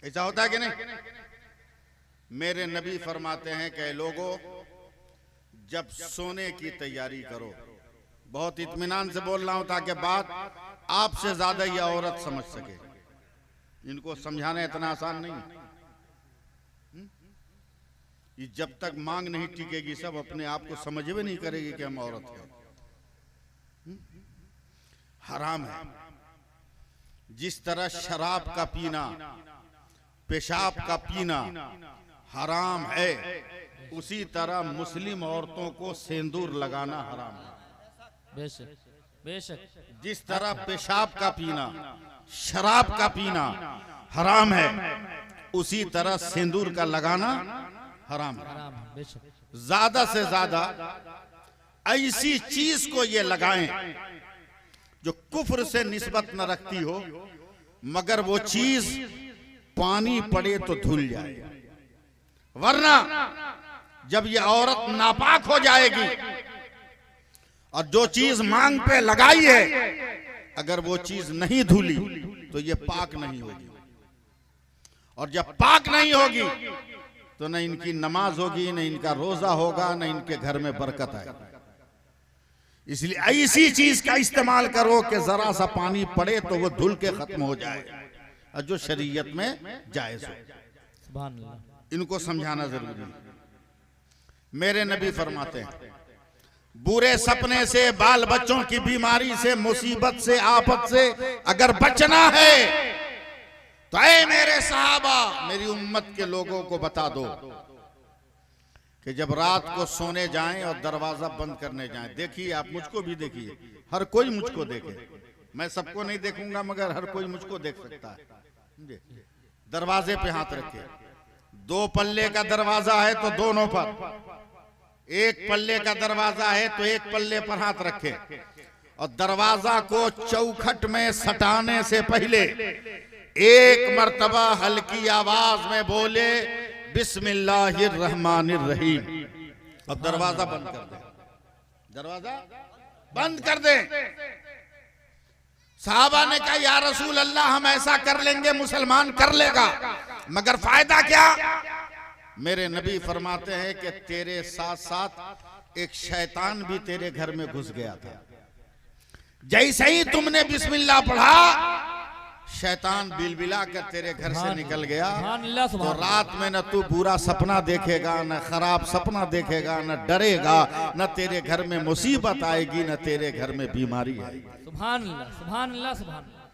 S1: ऐसा होता है कि नहीं? मेरे नबी फरमाते हैं कि लोगों, जब सोने की तैयारी करो, बहुत इत्मीनान से बोल रहा हूं ताकि बात आपसे ज्यादा ये औरत समझ सके। इनको समझाना इतना आसान नहीं। ये जब तक मांग नहीं टिकेगी, सब अपने आप को समझ भी नहीं करेगी कि हम औरत हैं। हराम है। जिस तरह शराब का पीना, पेशाब का पीना हराम है, उसी तरह मुस्लिम औरतों को सिंदूर लगाना हराम है।
S3: बेशक बेशक।
S1: जिस तरह पेशाब का पीना, शराब का पीना हराम है, उसी तरह सिंदूर का लगाना हराम है।
S3: बेशक।
S1: ज्यादा से ज्यादा ऐसी चीज को ये लगाएं जो कुफ्र से निस्बत न रखती हो, मगर वो चीज पानी पड़े तो धुल जाए, वरना जब ये औरत नापाक हो जाएगी और जो चीज मांग पे लगाई है, अगर वो चीज नहीं धुली तो ये पाक नहीं होगी, और जब पाक नहीं होगी तो न इनकी नमाज होगी, न इनका रोजा होगा, न इनके घर में बरकत आएगी। इसलिए ऐसी चीज का इस्तेमाल करो कि जरा सा पानी पड़े तो वो धुल के खत्म हो जाए, और जो शरीयत में जायज हो।
S3: सुभान अल्लाह।
S1: इनको समझाना जरूरी है। मेरे नबी फरमाते हैं, बुरे सपने से, बाल बच्चों की बीमारी से, मुसीबत से, आफत से अगर बचना है तो ऐ मेरे सहाबा, मेरी उम्मत के लोगों को बता दो कि जब रात को सोने जाएं और दरवाजा बंद करने जाएं, देखिए आप मुझको भी देखिए, हर कोई मुझको देखे, मैं सबको नहीं देखूंगा मगर हर कोई मुझको देख सकता है। दरवाजे पे हाथ रखे, 2 पल्ले का दरवाजा है तो दोनों पर, 1 पल्ले का दरवाजा है तो 1 पल्ले पर हाथ रखे, और दरवाजा को चौखट में सटाने से पहले 1 मर्तबा हल्की आवाज में बोले बिस्मिल्लाहिर्रहमानिर्रहीम, अब दरवाजा बंद कर दे। दरवाजा बंद कर दे। साहबा ने कहा, या रसूल अल्लाह, हम ऐसा कर लेंगे, मुसलमान कर लेगा, मगर फायदा क्या? मेरे नबी फरमाते हैं कि तेरे साथ साथ एक शैतान भी तेरे घर में घुस गया था। जैसे ही तुमने बिस्मिल्लाह पढ़ा, शैतान बिलबिला कर तेरे घर से निकल गया, तो रात में न तू बुरा सपना देखेगा, न खराब सपना देखेगा, न डरेगा, न तेरे घर में मुसीबत आएगी, न तेरे घर में बीमारी आएगी।
S3: सुभान अल्लाह, सुभान अल्लाह, सुभान अल्लाह।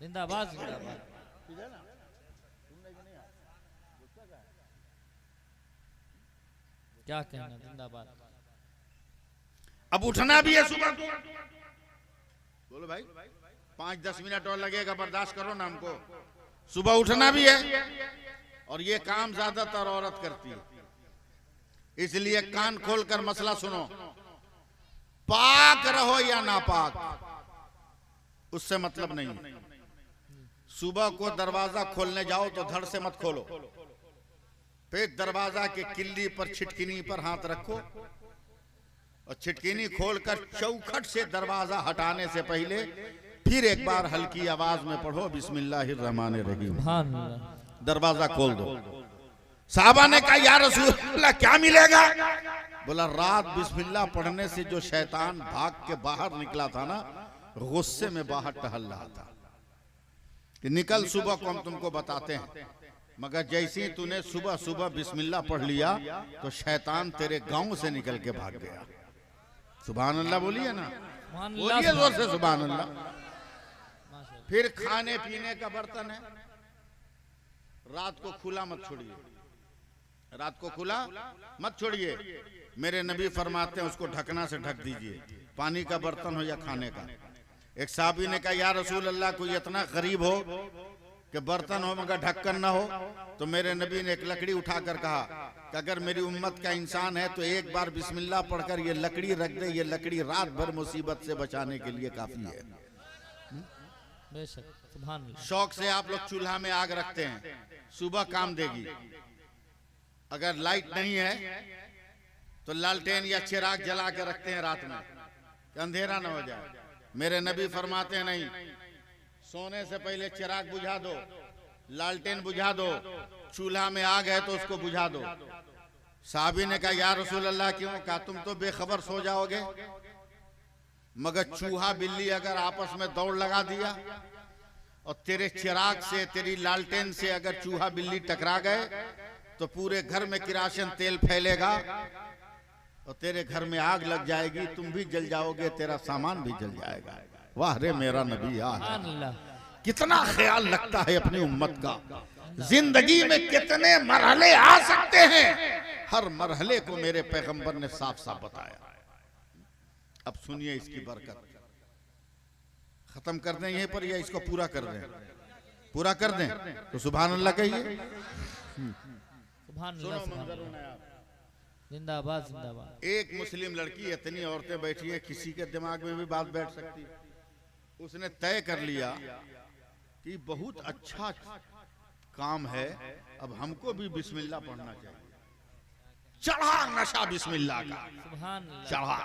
S3: जिंदाबाद जिंदाबाद। क्या कहना, जिंदाबाद।
S1: अब उठना भी है सुबह को, बोलो भाई, 5-10 मिनट और लगेगा, बर्दाश्त करो ना हमको। सुबह उठना भी है, और ये काम ज्यादातर औरत करती है। इसलिए कान खोलकर मसला सुनो, पाक रहो या नापाक, उससे मतलब नहीं। सुबह को दरवाजा खोलने जाओ तो धड़ से मत खोलो, फिर दरवाजा के किल्ली पर, छिटकिनी पर हाथ रखो, और छिटकिनी खोलकर चौखट से दरवाजा हटाने से पहले फिर एक बार हल्की आवाज में पढ़ो बिस्मिल्लाहिर्रहमानिर्रहीम, दरवाजा खोल दो। साहबा ने कहा या रसूल अल्लाह क्या मिलेगा? बोला रात बिस्मिल्लाह पढ़ने से जो शैतान भाग के बाहर निकला था ना, गुस्से में बाहर टहल रहा था कि निकल सुबह को हम तुमको बताते हैं, मगर जैसे ही तूने सुबह सुबह बिस्मिल्लाह पढ़ लिया तो शैतान तेरे गांव से निकल के भाग गया। सुभान अल्लाह बोलिए ना, बोलिए जोर से सुभान अल्लाह। फिर खाने पीने का बर्तन है, रात को खुला मत छोड़िए, रात को खुला मत छोड़िए। मेरे नबी फरमाते हैं उसको ढकना से ढक दीजिए, पानी का बर्तन हो या खाने का। एक साहबी ने कहा या रसूल अल्लाह कोई इतना गरीब हो कि बर्तन हो मगर ढक्कन ना हो, तो मेरे नबी ने एक लकड़ी उठाकर कहा कि अगर मेरी उम्मत का इंसान है तो एक बार बिस्मिल्लाह पढ़कर ये लकड़ी रख दे, ये लकड़ी रात भर मुसीबत से बचाने के लिए काफी है। शौक से आप लोग चूल्हा में आग रखते हैं, सुबह काम देगी। अगर लाइट नहीं है तो लालटेन या चिराग जला के रखते हैं रात में कि अंधेरा ना हो जाए। मेरे नबी फरमाते हैं नहीं, सोने से पहले चिराग बुझा दो, लालटेन बुझा दो, चूल्हा में आग है तो उसको बुझा दो। साहबी ने कहा या रसूल अल्लाह क्यों? कहा तुम तो बेखबर सो जाओगे, मगर चूहा बिल्ली अगर आपस में दौड़ लगा दिया और तेरे चिराग से, तेरी लालटेन से अगर चूहा बिल्ली टकरा गए तो पूरे घर में किरासन तेल फैलेगा और तेरे घर में आग लग जाएगी, तुम भी जल जाओगे, तेरा सामान भी जल जाएगा। वाह रे मेरा नबी यार, कितना ख्याल रखता है अपनी उम्मत का। जिंदगी में कितने मरहले आ सकते हैं, हर मरहले को मेरे पैगंबर ने साफ साफ बताया। अब सुनिए इसकी बरकत। खत्म कर दें यहीं पर या इसको पूरा कर दें? पूरा कर दें तो सुभान अल्लाह कहिए।
S3: जिंदाबाद जिंदाबाद।
S1: एक मुस्लिम लड़की, इतनी औरतें बैठी है, किसी के दिमाग में भी बात बैठ सकती है। उसने तय कर लिया कि बहुत अच्छा काम है, अब हमको भी बिस्मिल्लाह पढ़ना चाहिए। चढ़ा नशा बिस्मिल्लाह का, चढ़ा।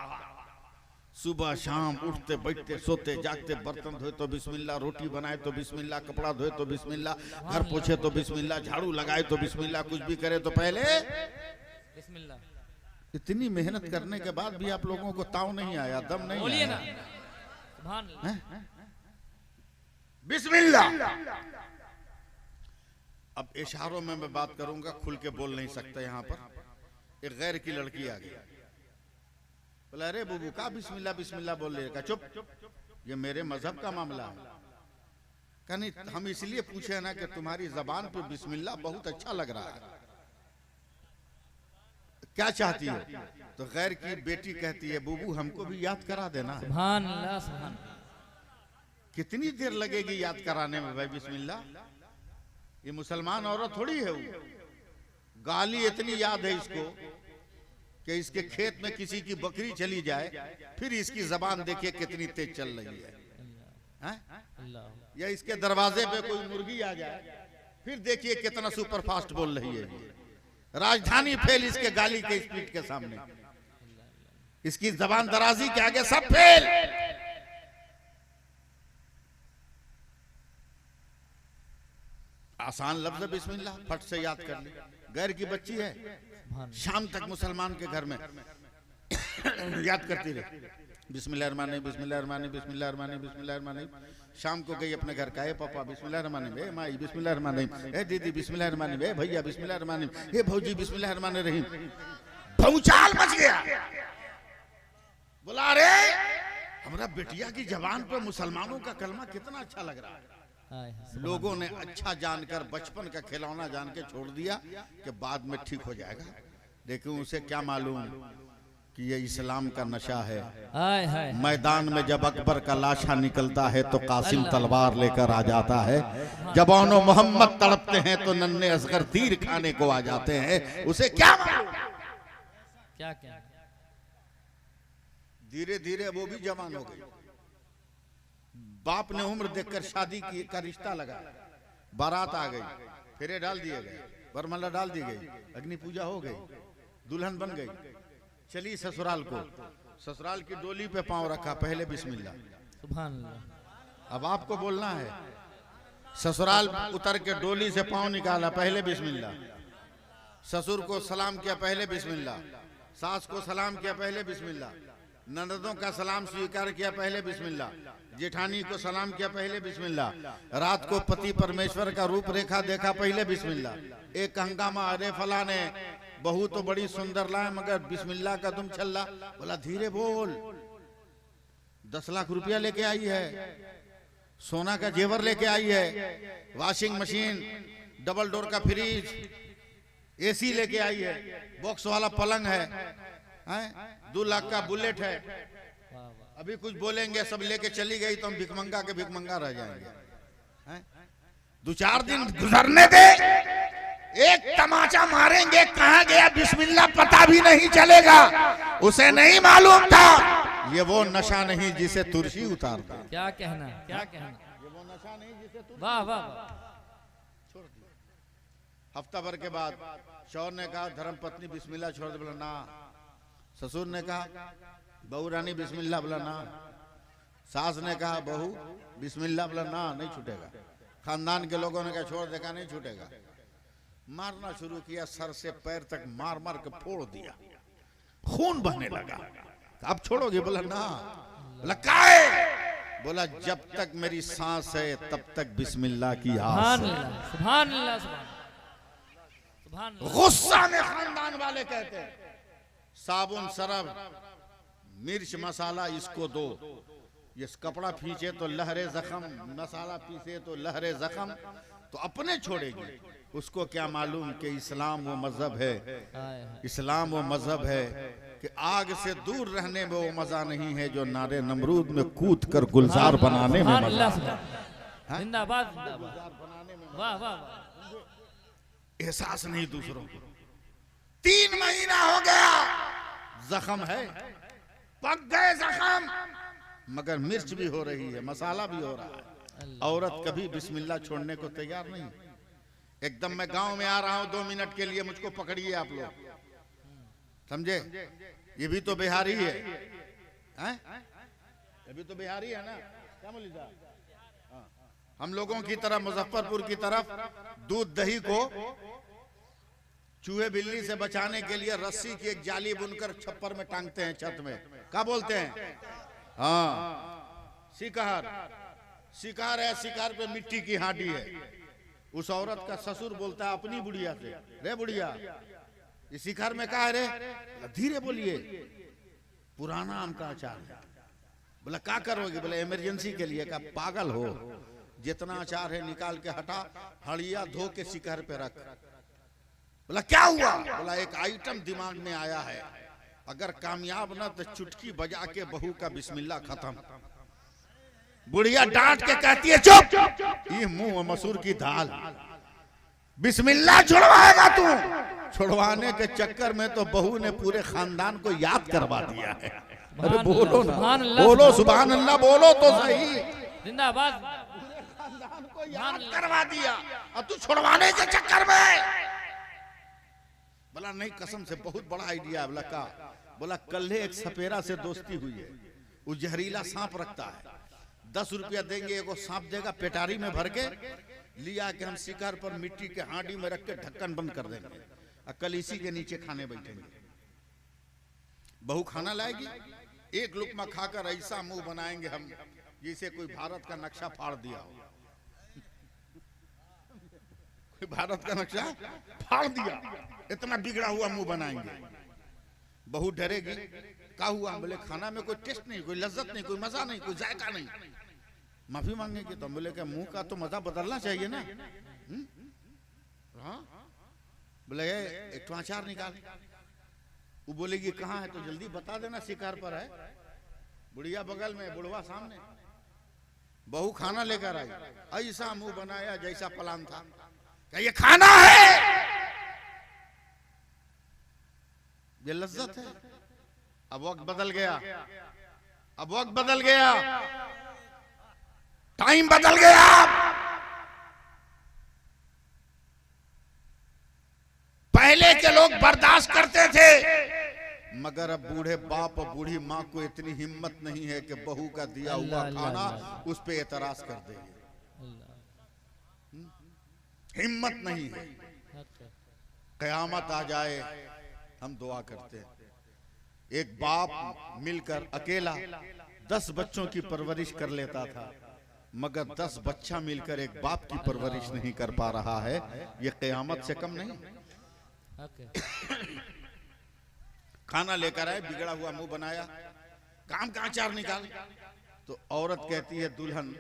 S1: सुबह शाम उठते बैठते सोते जागते बर्तन धोए तो बिस्मिल्लाह, रोटी बनाए तो बिस्मिल्लाह, कपड़ा धोए तो बिस्मिल्लाह, घर पोछे तो बिस्मिल्लाह, झाड़ू लगाए तो बिस्मिल्लाह, कुछ भी करे तो पहले
S3: बिस्मिल्लाह।
S1: इतनी मेहनत करने के बाद भी आप लोगों को ताव नहीं आया, दम नहीं आया।
S3: सुभान अल्लाह।
S1: बिस्मिल्लाह। अब इशारों में मैं बात करूंगा, खुल के बोल नहीं सकता। यहाँ पर एक गैर की लड़की आ गई, बोला अरे बुबू का बिस्मिल्लाह बिस्मिल्लाह बोल रहे का? चुप, ये मेरे मजहब का मामला है। कहा नहीं, हम इसलिए पूछे ना कि तुम्हारी जबान पे बिस्मिल्लाह बहुत अच्छा लग रहा है, क्या चाहती हो? तो गैर की बेटी कहती है बुबू हमको भी याद करा देना।
S3: सुभान अल्लाह सुभान।
S1: कितनी देर लगेगी याद कराने में भाई बिस्मिल्लाह? ये मुसलमान औरत थोड़ी है वो। गाली इतनी याद है इसको कि इसके खेत में किसी की बकरी चली जाए फिर इसकी जबान देखिए कितनी तेज चल रही है, या इसके दरवाजे पे कोई मुर्गी आ जाए फिर देखिए कितना सुपर फास्ट बोल रही है। राजधानी फेल इसके गाली के स्पीड के सामने, इसकी जबान दराजी के आगे सब फेल। आसान लफ्ज है बिस्मिल्लाह, फट से याद कर ली। गैर की बच्ची है, शाम तक मुसलमान के घर में याद करती रही बिस्मिल्लाहिर्रहमानिर्रहीम बिस्मिल्लाहिर्रहमानिर्रहीम बिस्मिल्लाहिर्रहमानिर्रहीम बिस्मिल्लाहिर्रहमानिर्रहीम। शाम को गई अपने घर का, ए पापा बिस्मिल्लाहिर्रहमानिर्रहीम, ए माई बिस्मिल्लाहिर्रहमानिर्रहीम, ए दीदी बिस्मिल्लाहिर्रहमानिर्रहीम, ए भैया बिस्मिल्लाहिर्रहमानिर्रहीम, ए भौजी बिस्मिल्लाहिर्रहमानिर्रहीम। भौचाल मच गया। बोला अरे हमारा बेटिया की जबान पर मुसलमानों का कलमा कितना अच्छा लग रहा है। लोगों ने अच्छा जानकर, बचपन का खिलौना जान के छोड़ दिया कि बाद में ठीक हो जाएगा, लेकिन उसे क्या मालूम कि ये इस्लाम का नशा है। मैदान में जब अकबर का लाशा निकलता है तो कासिम तलवार लेकर आ जाता है, जब ओनो मोहम्मद तड़पते हैं तो नन्हे असगर तीर खाने को आ जाते हैं। उसे क्या मालूम?
S3: क्या क्या?
S1: धीरे धीरे वो भी जवान हो गई। बाप ने उम्र देखकर शादी की का रिश्ता लगा, बारात आ गई, फेरे डाल दिए गए, वरमाला डाल दी गई, अग्नि पूजा हो गई, दुल्हन बन गई, चली ससुराल को। ससुराल की डोली पे पांव रखा, पहले बिस्मिल्लाह।
S3: सुभान अल्लाह।
S1: अब आपको बोलना है, ससुराल उतर के डोली से पांव निकाला, पहले बिस्मिल्लाह। ससुर को सलाम किया पहले बिस्मिल्लाह, सास को सलाम किया पहले बिस्मिल्लाह, ननदों का सलाम स्वीकार किया पहले बिस्मिल्लाह, जेठानी को सलाम किया पहले बिस्मिल्लाह, रात को पति परमेश्वर का रूप रेखा देखा पहले बिस्मिल्लाह। एक हंगामा, अरे फला ने बहू तो बड़ी सुंदर लाए मगर बिस्मिल्लाह का तुम छल्ला। बोला धीरे बोल, 10 लाख रुपया लेके आई है, सोना का जेवर लेके आई है, वॉशिंग मशीन, डबल डोर का फ्रिज, एसी लेके आई है, बॉक्स वाला पलंग है, 2 लाख का बुलेट है। अभी कुछ बोलेंगे सब लेके चली गई तो हम भिकमंगा के भिकमंगा रह जाएंगे। 2-4 दिन गुजरने दे, एक तमाचा मारेंगे, कहां गया बिस्मिल्लाह पता भी नहीं चलेगा। उसे नहीं मालूम था ये वो नशा नहीं जिसे तुलसी उतारता।
S3: क्या कहना, क्या कहना,
S1: ये वो नशा नहीं जिसे
S3: वाह वाह।
S1: छोड़ दिया। हफ्ता भर के बाद शौहर ने कहा धर्म पत्नी बिस्मिल्लाह छोड़ दे, बोला ना। ससुर ने कहा बहू रानी बिस्मिल्लाह, बोला ना। सास ने कहा बहू बिस्मिल्लाह, बोला ना, नहीं छूटेगा। खानदान के लोगों ने कहा छोड़ देगा, नहीं छूटेगा। मारना शुरू किया, सर से पैर तक मार मार के फोड़ दिया, खून बहने लगा। अब छोड़ोगे, बोला ना। बोला काहे? बोला जब तक मेरी सांस है तब तक बिस्मिल्लाह की आस है।
S3: सुभान अल्लाह, सुभान अल्लाह।
S1: गुस्सा में खानदान वाले कहते हैं साबुन सरफ मिर्च मसाला इसको दो, ये कपड़ा खींचे तो लहरे जख्म, मसाला पीसे तो लहरे जख्म, तो अपने छोड़ेगी। उसको क्या मालूम कि इस्लाम वो मजहब है, इस्लाम वो मजहब है कि आग से दूर रहने में वो मजा नहीं है जो नारे नमरूद में कूद कर गुलजार बनाने में मजा है।
S3: जिंदाबाद,
S1: बनाने में
S3: वाह वाह।
S1: एहसास नहीं दूसरों को। 3 महीना हो गया, जख्म है, पक गए जख्म, मगर मिर्च भी हो रही है, मसाला भी हो रहा है। औरत कभी बिस्मिल्लाह छोड़ने को तैयार नहीं। एकदम मैं गांव में आ रहा हूं, 2 मिनट के लिए मुझको पकड़िए आप लोग, समझे? ये भी तो बिहारी है, ये भी तो बिहारी है ना, क्या बोली साहब? हम लोगों की तरफ, मुजफ्फरपुर की तरफ दूध दही को चूहे बिल्ली से बचाने के लिए रस्सी की एक जाली बुनकर छप्पर में टांगते हैं, छत में, क्या बोलते हैं? हाँ, शिकार। शिकार है, शिकार पे मिट्टी की हांडी है। उस औरत का ससुर बोलता है अपनी बुढ़िया से, रे बुढ़िया ये शिकार में कहा है रे? धीरे बोलिए, पुराना आम का अचार है। बोला क्या करोगे? बोला इमरजेंसी के लिए। का पागल हो, जितना अचार है निकाल के हटा, हड़िया धो के शिकार पे रख। बोला क्या हुआ? बोला एक आइटम दिमाग में आया है, अगर कामयाब ना तो चुटकी बजा के बहू का बिस्मिल्लाह खत्म। बुढ़िया डांट के कहती है चुप, ये मुंह मसूर की दाल, बिस्मिल्लाह छुड़वाएगा तू? छुड़वाने के चक्कर में तो बहू ने पूरे खानदान को याद करवा दिया है। अरे बोलो ना, बोलो सुभान अल्लाह, बोलो तो सही।
S3: जिंदाबाद।
S1: खानदान को याद करवा दिया और तू छुड़वाने के चक्कर में। बोला नहीं, कसम से बहुत बड़ा आइडिया है। बोला का? बोला कल एक सपेरा से दोस्ती हुई है, वो जहरीला सांप रखता है, 10 रुपया देंगे, एगो सांप देगा, पेटारी में भर के लिया के हम शिकार पर मिट्टी के हांडी में रख के ढक्कन बंद कर देंगे और कल इसी के नीचे खाने बैठेंगे। बहू खाना लाएगी, एक लुकमा खाकर ऐसा मुंह बनाएंगे हम जैसे कोई भारत का नक्शा फाड़ दिया हो। कोई भारत का नक्शा फाड़ दिया, इतना बिगड़ा हुआ मुंह बनाएंगे। बहू डरेगी, क्या हुआ? बोले खाना में कोई टेस्ट नहीं, कोई लज्जत नहीं, कोई मजा नहीं, कोई जायका नहीं। माफी मांगेगी तो बोले कि मुंह का तो मजा बदलना चाहिए ना। हाँ, बोले एक तो अचार निकाल। वो बोलेगी कहाँ है? तो जल्दी बता देना, शिकार पर है। बुढ़िया बगल में, बुढ़वा सामने। बहू खाना लेकर आई, ऐसा मुंह बनाया जैसा प्लान था, क्या ये खाना है? ये लज्जत है। अब वक्त बदल गया, अब वक्त बदल गया, टाइम बदल गया। पहले के लोग बर्दाश्त करते थे, मगर अब बूढ़े बाप और बूढ़ी माँ को इतनी हिम्मत नहीं है कि बहू का दिया हुआ खाना उस पे एतराज कर देंगे। हिम्मत नहीं है। क़यामत आ जाए हम दुआ करते हैं। एक बाप मिलकर अकेला 10 बच्चों की परवरिश कर लेता था, मगर 10 बच्चा मिलकर एक बाप की परवरिश नहीं कर पा रहा है, ये क़यामत से कम नहीं। खाना लेकर आए, बिगड़ा हुआ मुंह बनाया, काम का अचार निकाल, तो औरत कहती है दुल्हन,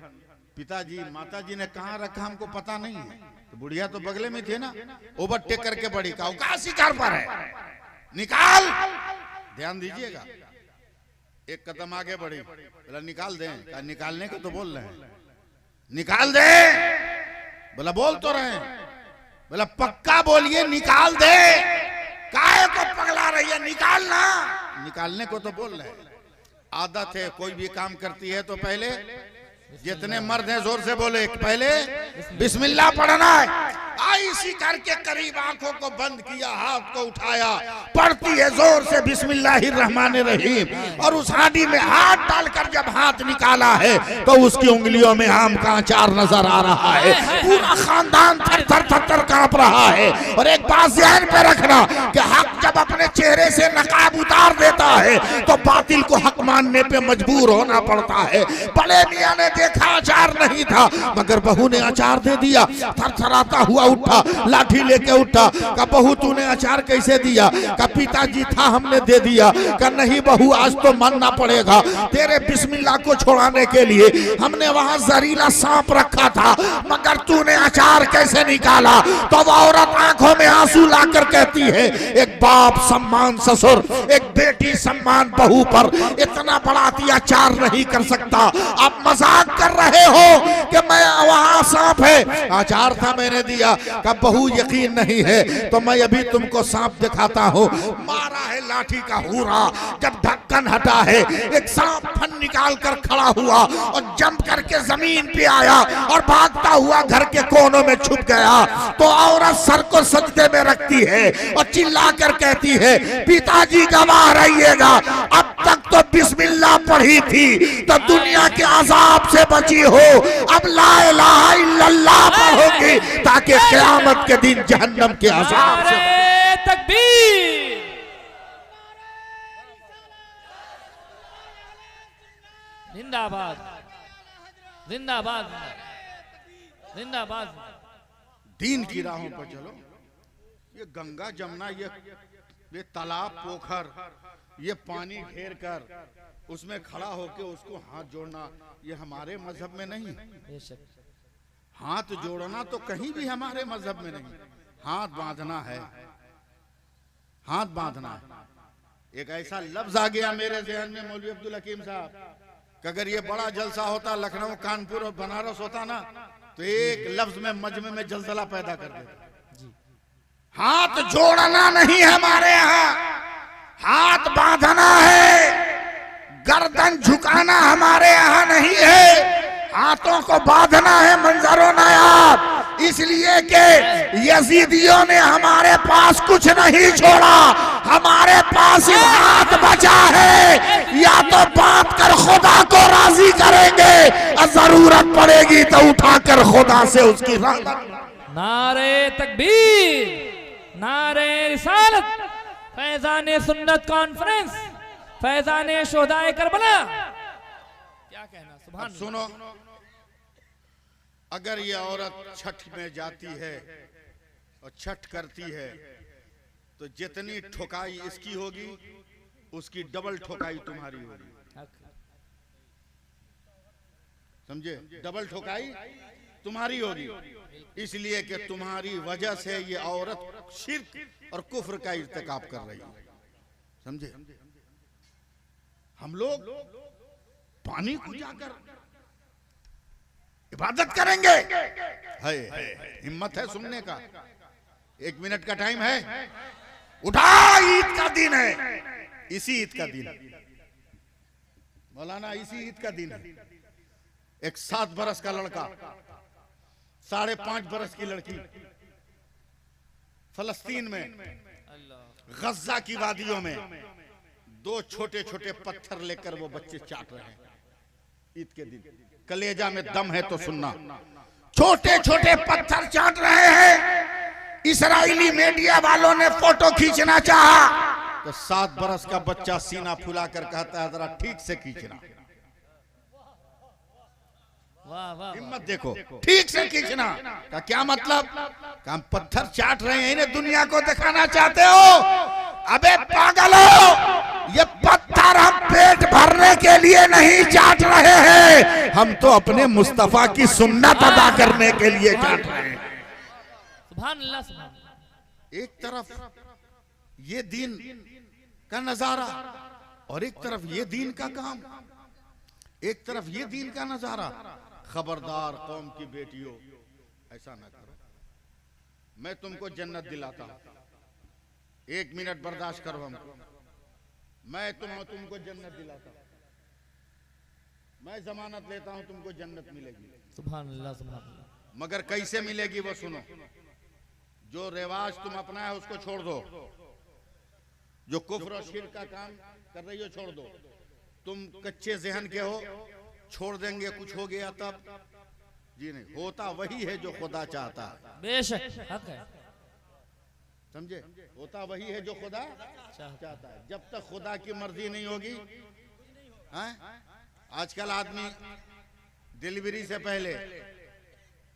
S1: पिताजी माताजी ने कहाँ रखा हमको पता नहीं है। तो बुढ़िया तो बगले में थे ना, ओवरटेक करके बड़ी, कहा शिकार पर है, निकाल, ध्यान दीजिएगा। एक कदम आगे बढ़ी, बोला निकाल दें, कहा निकालने को तो बोल रहे हैं, निकाल दे, बोला बोल तो रहे हैं, बोला पक्का बोलिए निकाल दे, काहे को पगला रही है, निकालना, निकालने को तो बोल रहे हैं। आदत है कोई भी काम करती है तो पहले जितने मर्द हैं जोर से बोले, पहले बिस्मिल्लाह पढ़ना है। इसी करके करीब आंखों को बंद किया, हाथ को उठाया, पढ़ती है जोर से बिस्मिल्लाहिर्रहमानिर्रहीम, और उस हांडी में हाथ डालकर जब हाथ निकाला है तो उसकी उंगलियों में आम का अचार नजर आ रहा है। पूरा खानदान थर थर थर थर कांप रहा है। और एक बात ध्यान पे रखना कि हक जब अपने चेहरे से नकाब उतार देता है तो बातिल को हक मानने पे मजबूर होना पड़ता है। बड़े मियां ने देखा अचार नहीं था, मगर बहू ने अचार दे दिया। थरथराता हुआ उठा, लाठी लेके उठा, का बहू तूने अचार कैसे दिया? का पिताजी था हमने दे दिया। का नहीं बहू आज तो मानना पड़ेगा, तेरे बिस्मिल्लाह को छोड़ाने के लिए हमने वहां जहरीला सांप रखा था, मगर तूने अचार कैसे निकाला? तो वो औरत आंखों में आंसू लाकर कहती है, एक बाप सम्मान ससुर, एक बेटी सम्मान बहू पर इतना बड़ा अत्याचार नहीं कर सकता। आप मजाक कर रहे हो कि मैं वहां सांप है, अचार था मैंने दिया। का बहू यकीन नहीं है तो मैं अभी तुमको सांप दिखाता हूँ। मारा है लाठी का हूरा, जब ढक्कन हटा है एक सांप फन निकाल कर खड़ा हुआ और जंप करके जमीन पे आया और भागता हुआ घर के कोनों में छुप गया। तो औरत सर को सजदे में रखती है और चिल्ला कर कहती है, पिताजी गवाह रहिएगा, अब तक तो बिस्मिल्लाह पढ़ी थी तो दुनिया के अजाब से बची हो, अब ला इलाहा इल्लल्लाह पढ़ोगी ताकि क़यामत के दिन जहन्नम के अजाब से।
S4: तकबीर, जिंदाबाद जिंदाबाद जिंदाबाद।
S1: दीन की राहों पर चलो। ये गंगा जमुना, ये तालाब पोखर, ये पानी घेर कर उसमें खड़ा होके उसको हाथ जोड़ना, ये हमारे मजहब में नहीं। हाथ जोड़ना तो कहीं भी हमारे मजहब में नहीं। हाथ बांधना है, हाथ बांधना है। एक ऐसा लफ्ज आ गया मेरे ज़हन में मौलवी अब्दुल हकीम साहब, कि अगर ये बड़ा जलसा होता लखनऊ कानपुर और बनारस होता ना, तो एक लफ्ज में मजमे में जलजला पैदा कर देता। हाथ जोड़ना नहीं है हमारे यहाँ, हाथ बांधना है। गर्दन झुकाना हमारे यहाँ नहीं है, हाथों को बांधना है। मंजरो नायाब इसलिए कि यजीदियों ने हमारे पास कुछ नहीं छोड़ा, हमारे पास हाथ बचा है। या तो बात कर खुदा को राजी करेंगे और जरूरत पड़ेगी तो उठाकर खुदा से उसकी राह।
S4: नारे तकबीर, नारे रिसालत, फैजाने सुन्नत कॉन्फ्रेंस, फैजाने शोहदाए करबला। क्या कहना, सुभान।
S1: सुनो, अगर ये औरत छठ में जाती है और छठ करती है तो जितनी ठोकाई इसकी होगी उसकी डबल ठोकाई तुम्हारी होगी। समझे? डबल ठोकाई तुम्हारी होगी, इसलिए कि तुम्हारी वजह से ये औरत शिर्क और कुफ्र का इर्तिकाब कर रही है। समझे? हम लोग पानी को जाकर इबादत करेंगे, है हिम्मत है सुनने का? 1 मिनट का टाइम है, उठा, ईद का दिन है, इसी ईद का दिन है मौलाना, इसी ईद का दिन है। एक 7 बरस का लड़का, 5.5 बरस की लड़की फलस्तीन में गज्जा की वादियों में 2 छोटे छोटे पत्थर लेकर वो बच्चे चाट रहे हैं ईद के दिन। कलेजा में दम है तो सुनना, छोटे छोटे पत्थर चाट रहे हैं। इस्राएली मीडिया वालों ने फोटो खींचना चाहा तो 7 बरस का बच्चा सीना फुला कर कहता है जरा ठीक से खींचना।
S4: वाह वाह
S1: हिम्मत देखो, ठीक से खींचना का क्या मतलब? हम पत्थर चाट रहे हैं, इन्हें दुनिया को दिखाना चाहते हो? अबे पागलो, ये पत्थर हम पेट भरने के लिए नहीं चाट रहे हैं, हम तो अपने मुस्तफा की सुन्नत अदा करने के लिए चाट रहे हैं।
S4: सुभान अल्लाह सुभान अल्लाह।
S1: एक तरफ ये दीन का नजारा और एक तरफ ये दीन का काम, एक तरफ ये दीन का नजारा। खबरदार कौम की बेटियों, ऐसा ना करो। मैं तुमको जन्नत दिलाता हूं, 1 मिनट बर्दाश्त करो हमको। मैं तुमको जन्नत दिलाता हूं, मैं जमानत लेता हूं तुमको जन्नत मिलेगी।
S4: सुभान अल्लाह सुभान अल्लाह।
S1: मगर कैसे मिलेगी वो सुनो। जो रिवाज तुम अपनाया उसको छोड़ दो, जो कुफ्र और शिर्क का काम कर रही हो छोड़ दो। तुम कच्चे जहन के हो, छोड़ देंगे कुछ हो गया तब। जी नहीं, होता वही है जो खुदा चाहता है।
S4: बेशक हक है,
S1: समझे? होता वही है जो खुदा चाहता है। जब तक खुदा की मर्जी नहीं होगी। आजकल आदमी डिलीवरी से पहले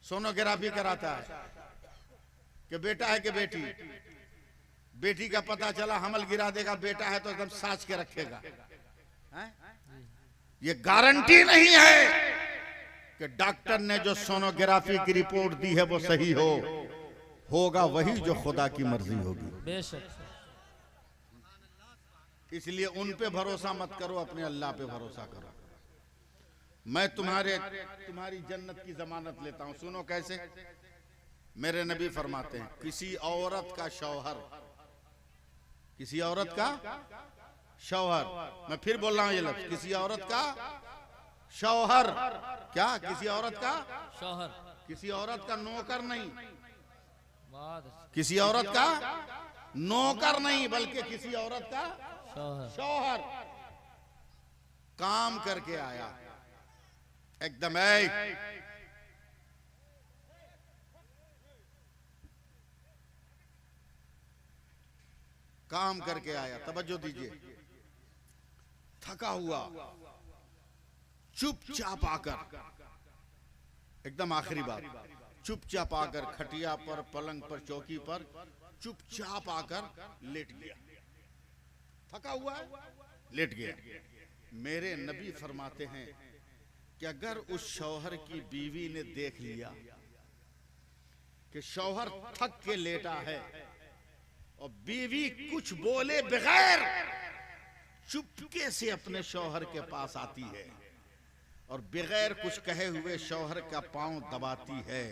S1: सोनोग्राफी कराता है कि बेटा है कि बेटी। बेटी का पता चला हमल गिरा देगा, बेटा है तो एकदम साच के रखेगा। ये गारंटी नहीं है कि डॉक्टर ने जो सोनोग्राफी की रिपोर्ट दी है वो सही हो। होगा वही जो खुदा की मर्जी होगी।
S4: बेशक।
S1: इसलिए उन पे भरोसा मत करो, अपने अल्लाह पे भरोसा करो। मैं तुम्हारी जन्नत की जमानत लेता हूं। सुनो कैसे। मेरे नबी फरमाते हैं, किसी औरत का शौहर, किसी औरत का शौहर, मैं फिर बोल रहा हूं ये लफ्ज, किसी औरत का शौहर। क्या? किसी औरत का
S4: शौहर,
S1: किसी औरत का नौकर नहीं,
S4: बहुत अच्छा।
S1: किसी औरत का नौकर नहीं, बल्कि किसी औरत का
S4: शौहर।
S1: शौहर काम करके आया एकदम काम करके आया। तवज्जो दीजिए। थका हुआ, चुपचाप आकर, एकदम आखिरी बात, चुपचाप आकर खटिया पर, पलंग पर, चौकी पर चुपचाप आकर लेट गया। थका हुआ है, लेट गया। मेरे नबी फरमाते हैं कि अगर उस शौहर की बीवी ने देख लिया कि शौहर थक के लेटा है और बीवी कुछ बोले बगैर चुपके से अपने शौहर के पास आती है और बगैर कुछ कहे हुए शौहर का पांव दबाती है,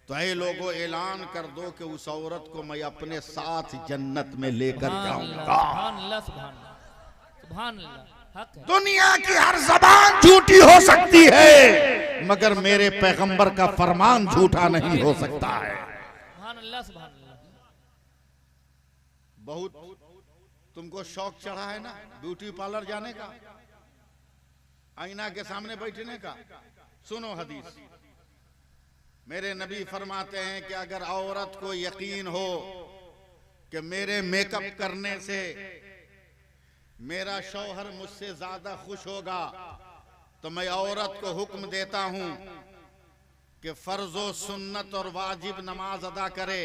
S1: तो ऐ लोगों ऐलान कर दो कि उस औरत को मैं अपने साथ जन्नत में लेकर जाऊंगा।
S4: सुभान अल्लाह सुभान अल्लाह सुभान अल्लाह। हक है।
S1: दुनिया की हर जबान झूठी हो सकती है, मगर मेरे पैगंबर का फरमान झूठा नहीं हो सकता है।
S4: सुभान अल्लाह सुभान अल्लाह।
S1: बहुत तुमको शौक चढ़ा है ना ब्यूटी पार्लर जाने का, आईना के सामने बैठने का। सुनो हदीस। मेरे नबी फरमाते हैं कि अगर औरत को यकीन हो कि मेरे मेकअप करने से मेरा शौहर मुझसे ज्यादा खुश होगा, तो मैं औरत को हुक्म देता हूं कि फर्जो सुन्नत और वाजिब नमाज अदा करे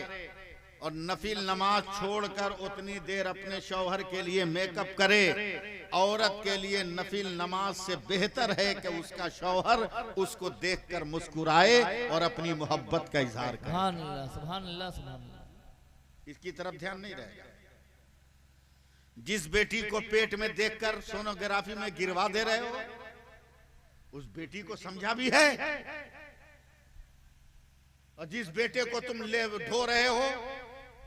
S1: और नफिल नमाज छोड़कर उतनी देर अपने शौहर के लिए मेकअप करे। औरत के लिए नफिल नमाज से बेहतर है कि उसका शौहर उसको देखकर मुस्कुराए और अपनी मोहब्बत का इजहार करे।
S4: सुभान अल्लाह सुभान अल्लाह सुभान अल्लाह।
S1: इसकी तरफ ध्यान नहीं रहेगा। जिस बेटी को पेट में देखकर सोनोग्राफी में गिरवा दे रहे हो, उस बेटी को समझा भी है, और जिस बेटे को तुम ले ढो रहे हो,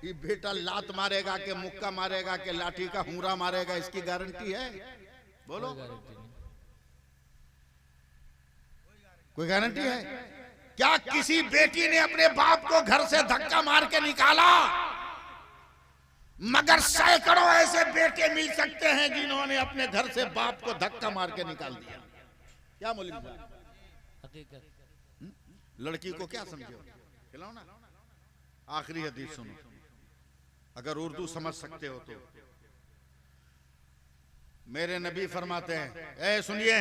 S1: ये बेटा लात मारेगा के मुक्का मारेगा के लाठी का हुंरा मारेगा, इसकी गारंटी है? बोलो, कोई गारंटी है क्या? किसी बेटी ने अपने बाप को घर से धक्का मार के निकाला, मगर सैकड़ों ऐसे बेटे मिल सकते हैं जिन्होंने अपने घर से बाप को धक्का मार के निकाल दिया। क्या मौलवी साहब?
S4: हकीकत।
S1: लड़की को क्या समझे? खिलाओ ना। आखिरी हदीस सुनो, अगर उर्दू समझ सकते हो तो। मेरे नबी फरमाते हैं, ए सुनिए,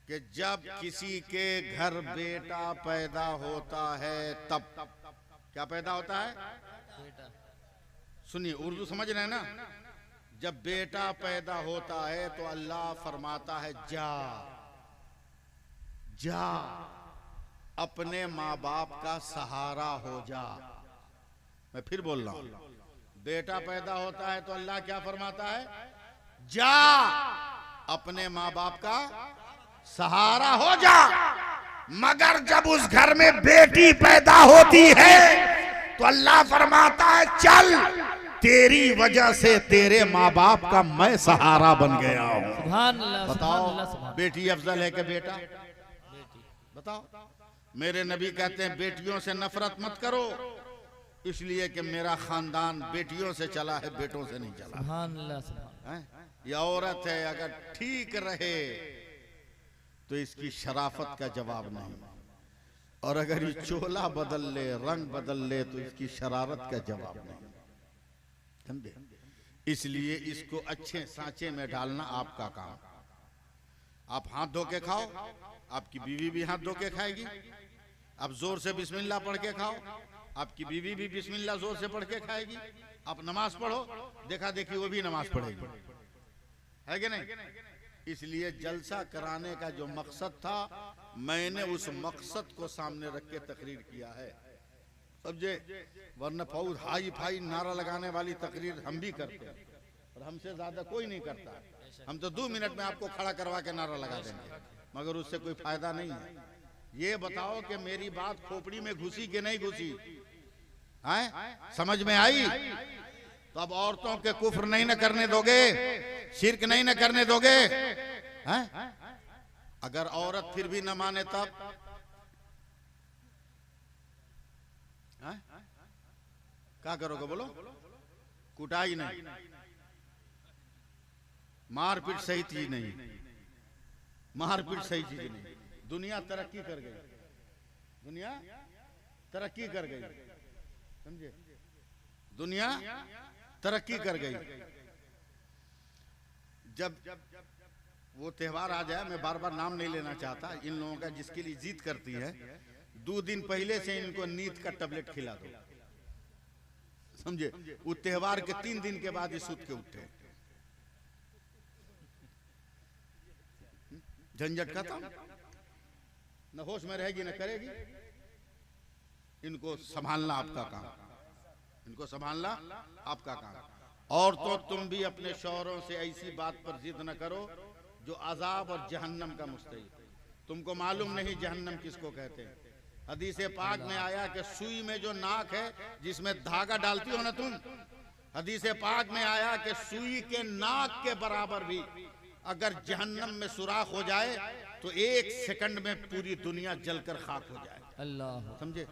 S1: कि जब किसी के घर बेटा पैदा होता है तब क्या पैदा होता है?
S4: बेटा।
S1: सुनिए, उर्दू समझ रहे हैं ना? जब बेटा पैदा होता है तो अल्लाह फरमाता है जा जा, अपने माँ बाप का सहारा हो जा। मैं फिर बोल रहा हूं, बेटा पैदा होता है तो अल्लाह क्या फरमाता है? जा, अपने माँ बाप का सहारा हो जा। मगर जब उस घर में बेटी पैदा होती है तो अल्लाह फरमाता है चल, तेरी वजह से तेरे माँ बाप का मैं सहारा बन गया हूं।
S4: सुभान अल्लाह,
S1: बताओ,
S4: सुभान अल्लाह, सुभान।
S1: बेटी अफजल है कि बेटा?
S4: बेटी।
S1: बताओ। मेरे नबी कहते हैं बेटियों से नफरत मत करो, इसलिए कि मेरा खानदान बेटियों से चला है, बेटों से नहीं चला।
S4: सुभान अल्लाह, सुभान।
S1: हैं? ये औरत है, अगर ठीक रहे तो इसकी शराफत का जवाब नहीं, और अगर ये चोला बदल ले, रंग बदल ले, तो इसकी शरारत का जवाब नहीं। समझे? इसलिए इसको अच्छे सांचे में डालना आपका काम। आप हाथ धो के खाओ, आपकी बीवी भी हाथ धो के खाएगी। आप जोर से बिस्मिल्लाह पढ़ के खाओ, आपकी बीवी भी बिस्मिल्लाह जोर से पढ़ के खाएगी। आप नमाज पढ़ो, देखा देखी वो भी नमाज पढ़ेगी, है कि नहीं? इसलिए जलसा कराने का जो मकसद था, मैंने उस मकसद को सामने रख के तकरीर किया है, समझे? वरना फौज हाई फाई नारा लगाने वाली तकरीर हम भी करते हैं, और हमसे ज्यादा कोई नहीं करता। हम तो 2 मिनट में आपको खड़ा करवा के नारा लगा देंगे, मगर उससे कोई फायदा नहीं है। ये बताओ कि मेरी बात खोपड़ी में घुसी कि नहीं घुसी? हैं? समझ में आई? तो अब औरतों के कुफ्र नहीं न करने दोगे, शिर्क नहीं न करने दोगे? हैं? अगर औरत फिर भी न माने तब क्या करोगे? बोलो। कुटाई नहीं, मारपीट सही चीज नहीं, मारपीट सही चीज नहीं। दुनिया तरक्की कर गई, दुनिया तरक्की कर गई, समझे? दुनिया तरक्की कर गई। जब वो त्योहार आ जाए, मैं बार बार नाम नहीं लेना चाहता इन लोगों का, जिसके लिए जिद करती है, 2 दिन पहले से इनको नींद का टैबलेट खिला दो, समझे? वो त्योहार के 3 दिन के बाद ये सूत के उठे, झंझट खत्म, न होश में रहेगी न करेगी। इनको संभालना आपका काम, इनको संभालना आपका काम। और तो तुम भी अपने शौहरों से ऐसी बात पर जिद न करो जो अजाब और जहन्नम का मुस्तहिक। तुमको मालूम नहीं जहन्नम किसको कहते हैं? हदीस पाक में आया कि सुई में जो नाक है, जिसमें धागा डालती हो ना तुम, हदीस पाक में आया कि सुई के नाक के बराबर भी अगर जहन्नम में सुराख हो जाए तो 1 सेकंड में पूरी दुनिया जलकर खाक हो जाए।
S4: अल्लाह,
S1: समझे?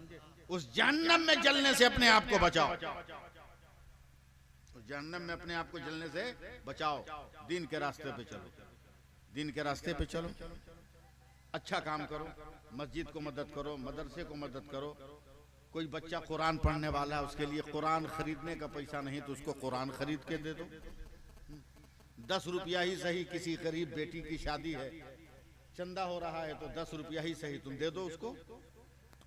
S1: उस जहन्नम में जलने से अपने आप को बचाओ, उस जहन्नम में अपने आप को जलने से बचाओ। दीन के रास्ते पे चलो, दीन के रास्ते पे चलो, अच्छा काम करो, मस्जिद को मदद करो, मदरसे को मदद करो। कोई बच्चा कुरान पढ़ने वाला है, उसके लिए कुरान खरीदने का पैसा नहीं तो उसको कुरान खरीद के दे दो। 10 रुपया ही सही, किसी गरीब बेटी की शादी है, चंदा हो रहा है तो 10 रुपया ही सही तुम दे दो उसको।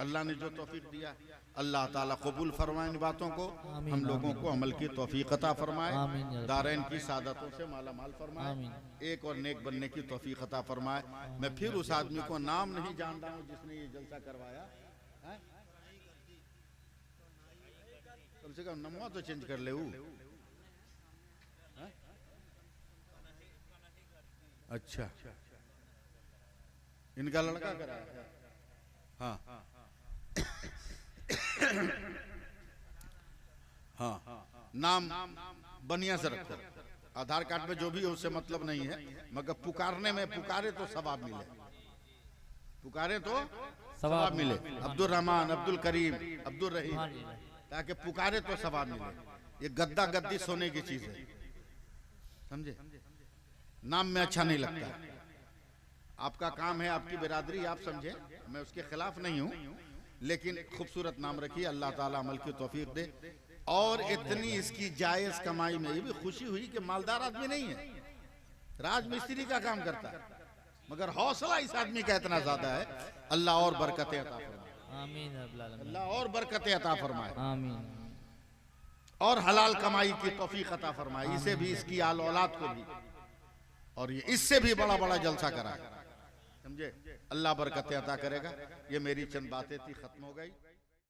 S1: अल्लाह ने जो तौफीक दिया, अल्लाह ताला कबूल फरमाए इन बातों को, हम लोगों को अमल की तौफीक अता फरमाए, दारैन की सादतों से माला माल फरमाए, एक और नेक बनने की तौफीक अता फरमाए। मैं फिर उस आदमी को नाम नहीं जानता हूँ जिसने ये जलसा करवाया, कम से कम नमवा तो चेंज कर ले। अच्छा, इनका लड़का कराया? हाँ हाँ, नाम बढ़िया से रखो। आधार कार्ड में जो भी है उससे मतलब नहीं है, मगर पुकारने में, पुकारे तो सवाब मिले, पुकारे तो सवाब मिले। अब्दुल रहमान, अब्दुल करीम, अब्दुल रहीम, ताकि पुकारे तो सवाब मिले। ये गद्दा गद्दी सोने की चीज है, समझे? नाम में अच्छा नहीं लगता। आपका काम है, आपकी बिरादरी, आप समझे, मैं उसके खिलाफ नहीं हूं, लेकिन खूबसूरत नाम रखिए, अल्लाह ताला अमल की तौफीक दे। और इतनी इसकी जायज कमाई में ये भी खुशी हुई कि मालदार आदमी नहीं है, राजमिस्त्री का काम करता है, मगर हौसला इस आदमी का इतना ज्यादा है। अल्लाह और बरकतें अता फरमाए,
S4: आमीन रब्बुल आलमीन,
S1: अल्लाह और बरकतें अता फरमाए,
S4: आमीन।
S1: और हलाल कमाई की तौफीक अता फरमाए, इसे भी, इसकी आल औलाद को भी, और ये इससे भी बड़ा बड़ा जलसा कराए, समझे। अल्लाह बरकतें अता करेगा। ये मेरी चंद बातें थी, खत्म हो गई।